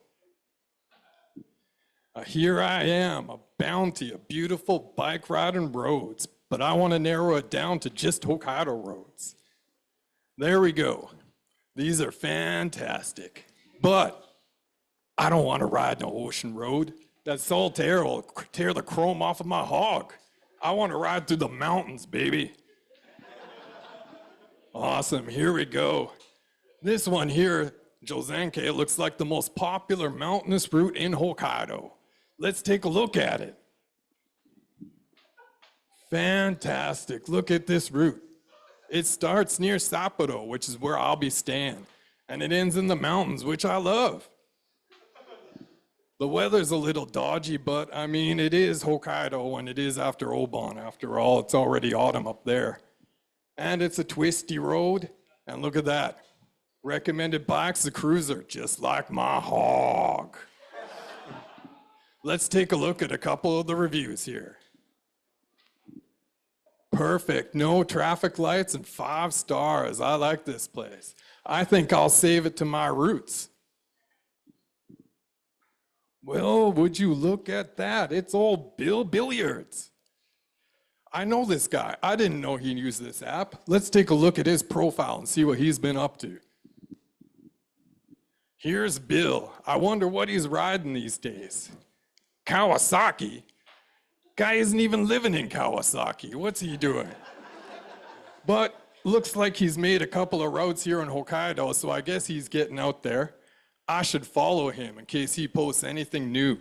Here I am, a bounty of beautiful bike riding roads, but I want to narrow it down to just Hokkaido roads. There we go. These are fantastic, but I don't want to ride no ocean road. That salt air will tear the chrome off of my hog. I want to ride through the mountains, baby. Awesome, here we go. This one here, Josenke, looks like the most popular mountainous route in Hokkaido. Let's take a look at it. Fantastic, look at this route. It starts near Sapporo, which is where I'll be staying, and it ends in the mountains, which I love. The weather's a little dodgy, but I mean, it is Hokkaido and it is after Obon. After all, it's already autumn up there. And it's a twisty road, and look at that. Recommended bike's a cruiser, just like my hog. Let's take a look at a couple of the reviews here. Perfect, no traffic lights and 5 stars. I like this place. I think I'll save it to my roots. Well, would you look at that? It's old Bill Billiards. I know this guy. I didn't know he used this app. Let's take a look at his profile and see what he's been up to. Here's Bill. I wonder what he's riding these days. Kawasaki? Guy isn't even living in Kawasaki. What's he doing? But looks like he's made a couple of routes here in Hokkaido, so I guess he's getting out there. I should follow him in case he posts anything new.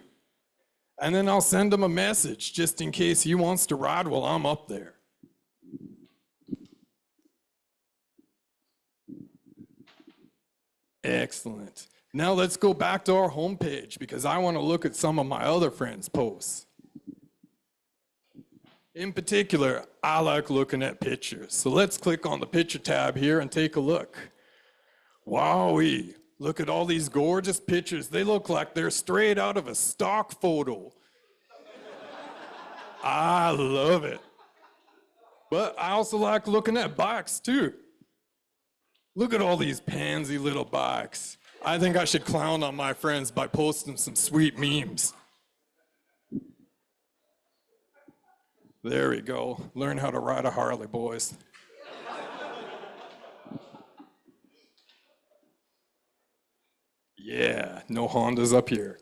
And then I'll send him a message just in case he wants to ride while I'm up there. Excellent. Now let's go back to our homepage because I want to look at some of my other friends' posts. In particular, I like looking at pictures. So let's click on the picture tab here and take a look. Wowee. Look at all these gorgeous pictures. They look like they're straight out of a stock photo. I love it. But I also like looking at bikes too. Look at all these pansy little bikes. I think I should clown on my friends by posting some sweet memes. There we go. Learn how to ride a Harley, boys. Yeah, no Hondas up here.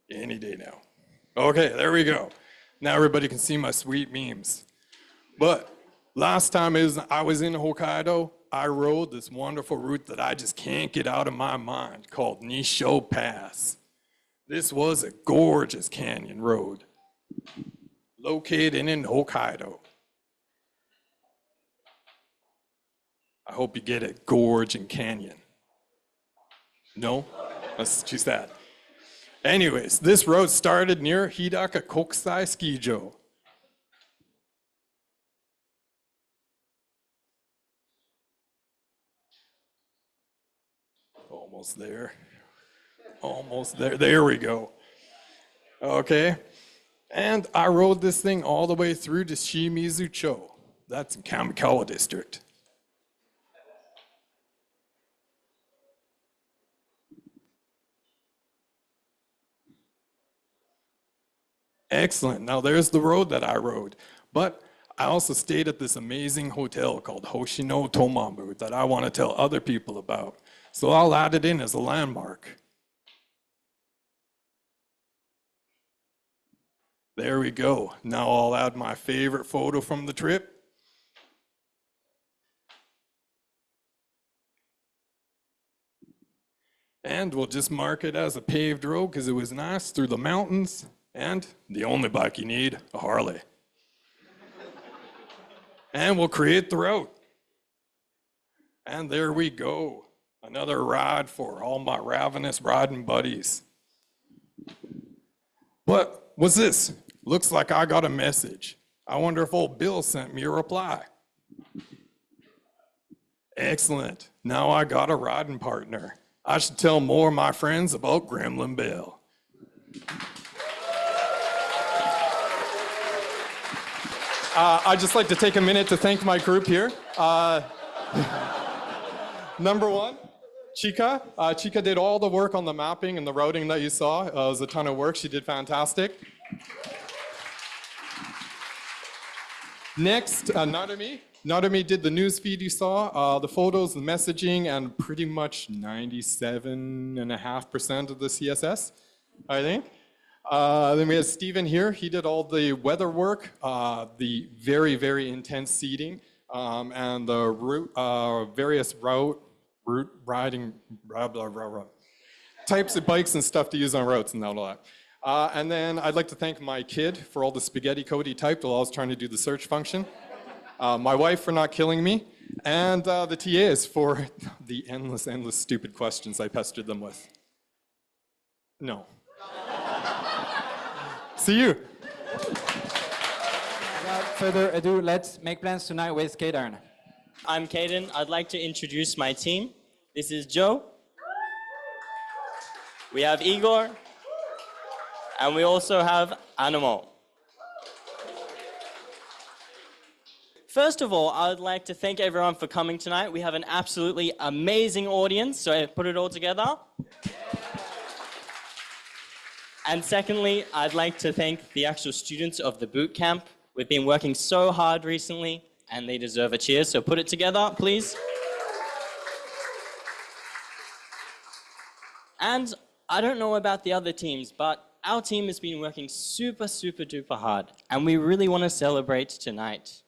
Any day now. Okay, there we go. Now everybody can see my sweet memes. But last time I was in Hokkaido, I rode this wonderful route that I just can't get out of my mind called Nisho Pass. This was a gorgeous canyon road located in Hokkaido. I hope you get it, gorge and canyon. No? That's too sad. Anyways, this road started near Hidaka Kokusai Skijo. Almost there. Almost there. There we go. Okay. And I rode this thing all the way through to Shimizu-cho. That's in Kamikawa District. Excellent. Now there's the road that I rode. But I also stayed at this amazing hotel called Hoshino Tomamu that I want to tell other people about. So I'll add it in as a landmark. There we go. Now I'll add my favorite photo from the trip. And we'll just mark it as a paved road because it was nice through the mountains. And the only bike you need, a Harley. And we'll create the route. And there we go. Another ride for all my ravenous riding buddies. But what's this? Looks like I got a message. I wonder if old Bill sent me a reply. Excellent. Now I got a riding partner. I should tell more of my friends about Gremlin Bill. I'd just like to take a minute to thank my group here. Number one, Chika. Chika did all the work on the mapping and the routing that you saw. It was a ton of work. She did fantastic. Next, Narumi. Narumi did the news feed you saw, the photos, the messaging, and pretty much 97.5% of the CSS, I think. Then we have Steven here. He did all the weather work, the very, very intense seating, and the various route riding, types of bikes and stuff to use on roads and all that. And then I'd like to thank my kid for all the spaghetti code he typed while I was trying to do the search function. My wife for not killing me, and the TAs for the endless stupid questions I pestered them with. No. See you. Without further ado, let's make plans tonight with Kadarn. I'm Caden. I'd like to introduce my team. This is Joe. We have Igor. And we also have Animal. First of all, I would like to thank everyone for coming tonight. We have an absolutely amazing audience, so I put it all together. And secondly, I'd like to thank the actual students of the boot camp. We've been working so hard recently, and they deserve a cheer, so put it together, please. And I don't know about the other teams, but our team has been working super, super duper hard, and we really want to celebrate tonight.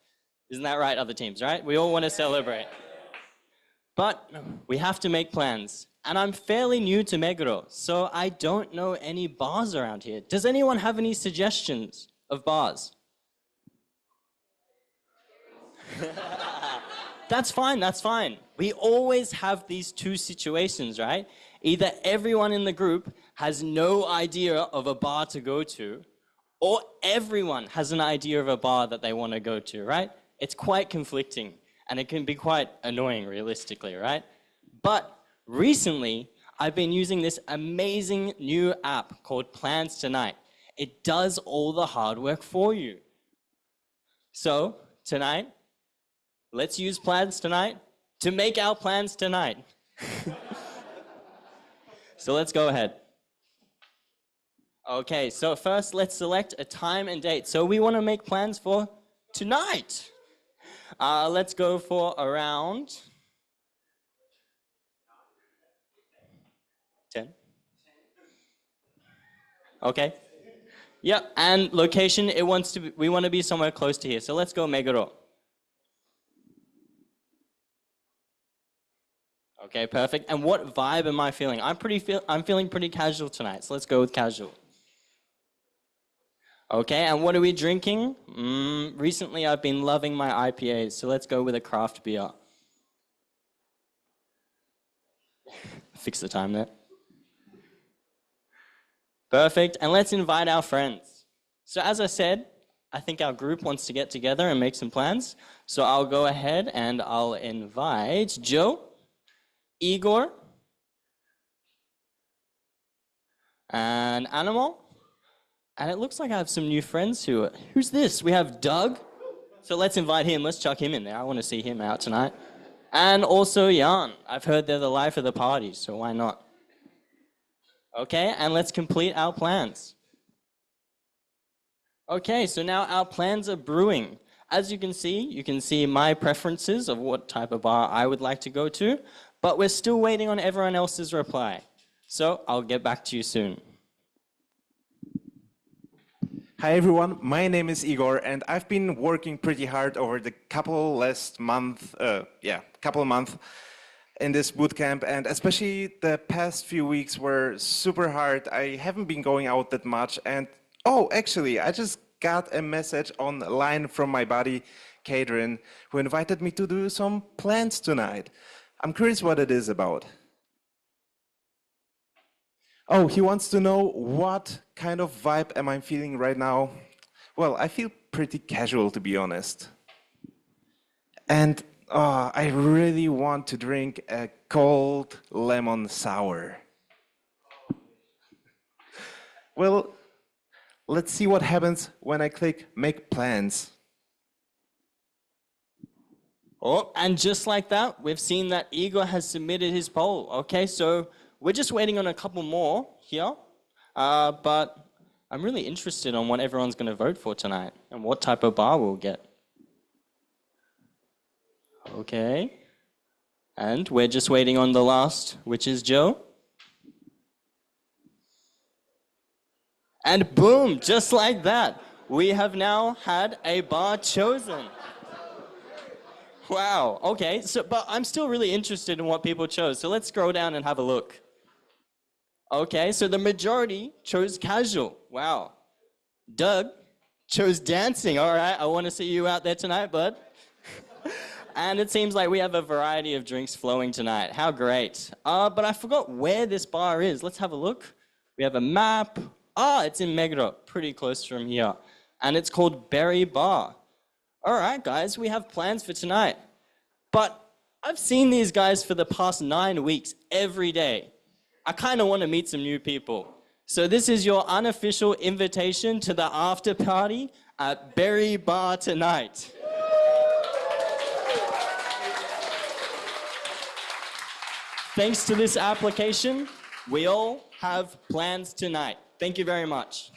Isn't that right, other teams, right? We all want to celebrate. But we have to make plans. And I'm fairly new to Meguro, so I don't know any bars around here. Does anyone have any suggestions of bars? That's fine, that's fine. We always have these two situations, right? Either everyone in the group has no idea of a bar to go to, or everyone has an idea of a bar that they want to go to, right? It's quite conflicting, and it can be quite annoying, realistically, right? But recently, I've been using this amazing new app called Plans Tonight. It does all the hard work for you. So, tonight, let's use Plans Tonight to make our plans tonight. So let's go ahead. Okay, so first let's select a time and date. So we want to make plans for tonight. Let's go for around 10. Okay. Yep, and location, we want to be somewhere close to here. So let's go Meguro. Okay, perfect. And what vibe am I feeling? I'm feeling pretty casual tonight, so let's go with casual. Okay, and what are we drinking? Recently, I've been loving my IPAs, so let's go with a craft beer. Fix the time there. Perfect, and let's invite our friends. So as I said, I think our group wants to get together and make some plans. So I'll go ahead and I'll invite Joe, Igor, and Animal. And it looks like I have some new friends who's this? We have Doug. So let's invite him. Let's chuck him in there. I want to see him out tonight. And also Jan. I've heard they're the life of the party, so why not? Okay, and let's complete our plans. Okay, so now our plans are brewing. As you can see my preferences of what type of bar I would like to go to, but we're still waiting on everyone else's reply. So I'll get back to you soon. Hi everyone, my name is Igor and I've been working pretty hard over the couple months in this bootcamp, and especially the past few weeks were super hard. I haven't been going out that much, and actually I just got a message online from my buddy Kadrin, who invited me to do some plans tonight. I'm curious what it is about. Oh, he wants to know what kind of vibe am I feeling right now. Well, I feel pretty casual, to be honest. And I really want to drink a cold lemon sour. Well, let's see what happens when I click make plans. Oh, and just like that, we've seen that Igor has submitted his poll. Okay, so we're just waiting on a couple more here, but I'm really interested on what everyone's going to vote for tonight and what type of bar we'll get. Okay, and we're just waiting on the last, which is Joe. And boom, just like that, we have now had a bar chosen. Wow, okay, but I'm still really interested in what people chose, so let's scroll down and have a look. Okay, so the majority chose casual. Wow. Doug chose dancing. All right, I want to see you out there tonight, bud. And it seems like we have a variety of drinks flowing tonight. How great. But I forgot where this bar is. Let's have a look. We have a map. It's in Meguro, pretty close from here. And it's called Berry Bar. All right, guys, we have plans for tonight. But I've seen these guys for the past 9 weeks every day. I kind of want to meet some new people. So this is your unofficial invitation to the after party at Berry Bar tonight. Thanks to this application, we all have plans tonight. Thank you very much.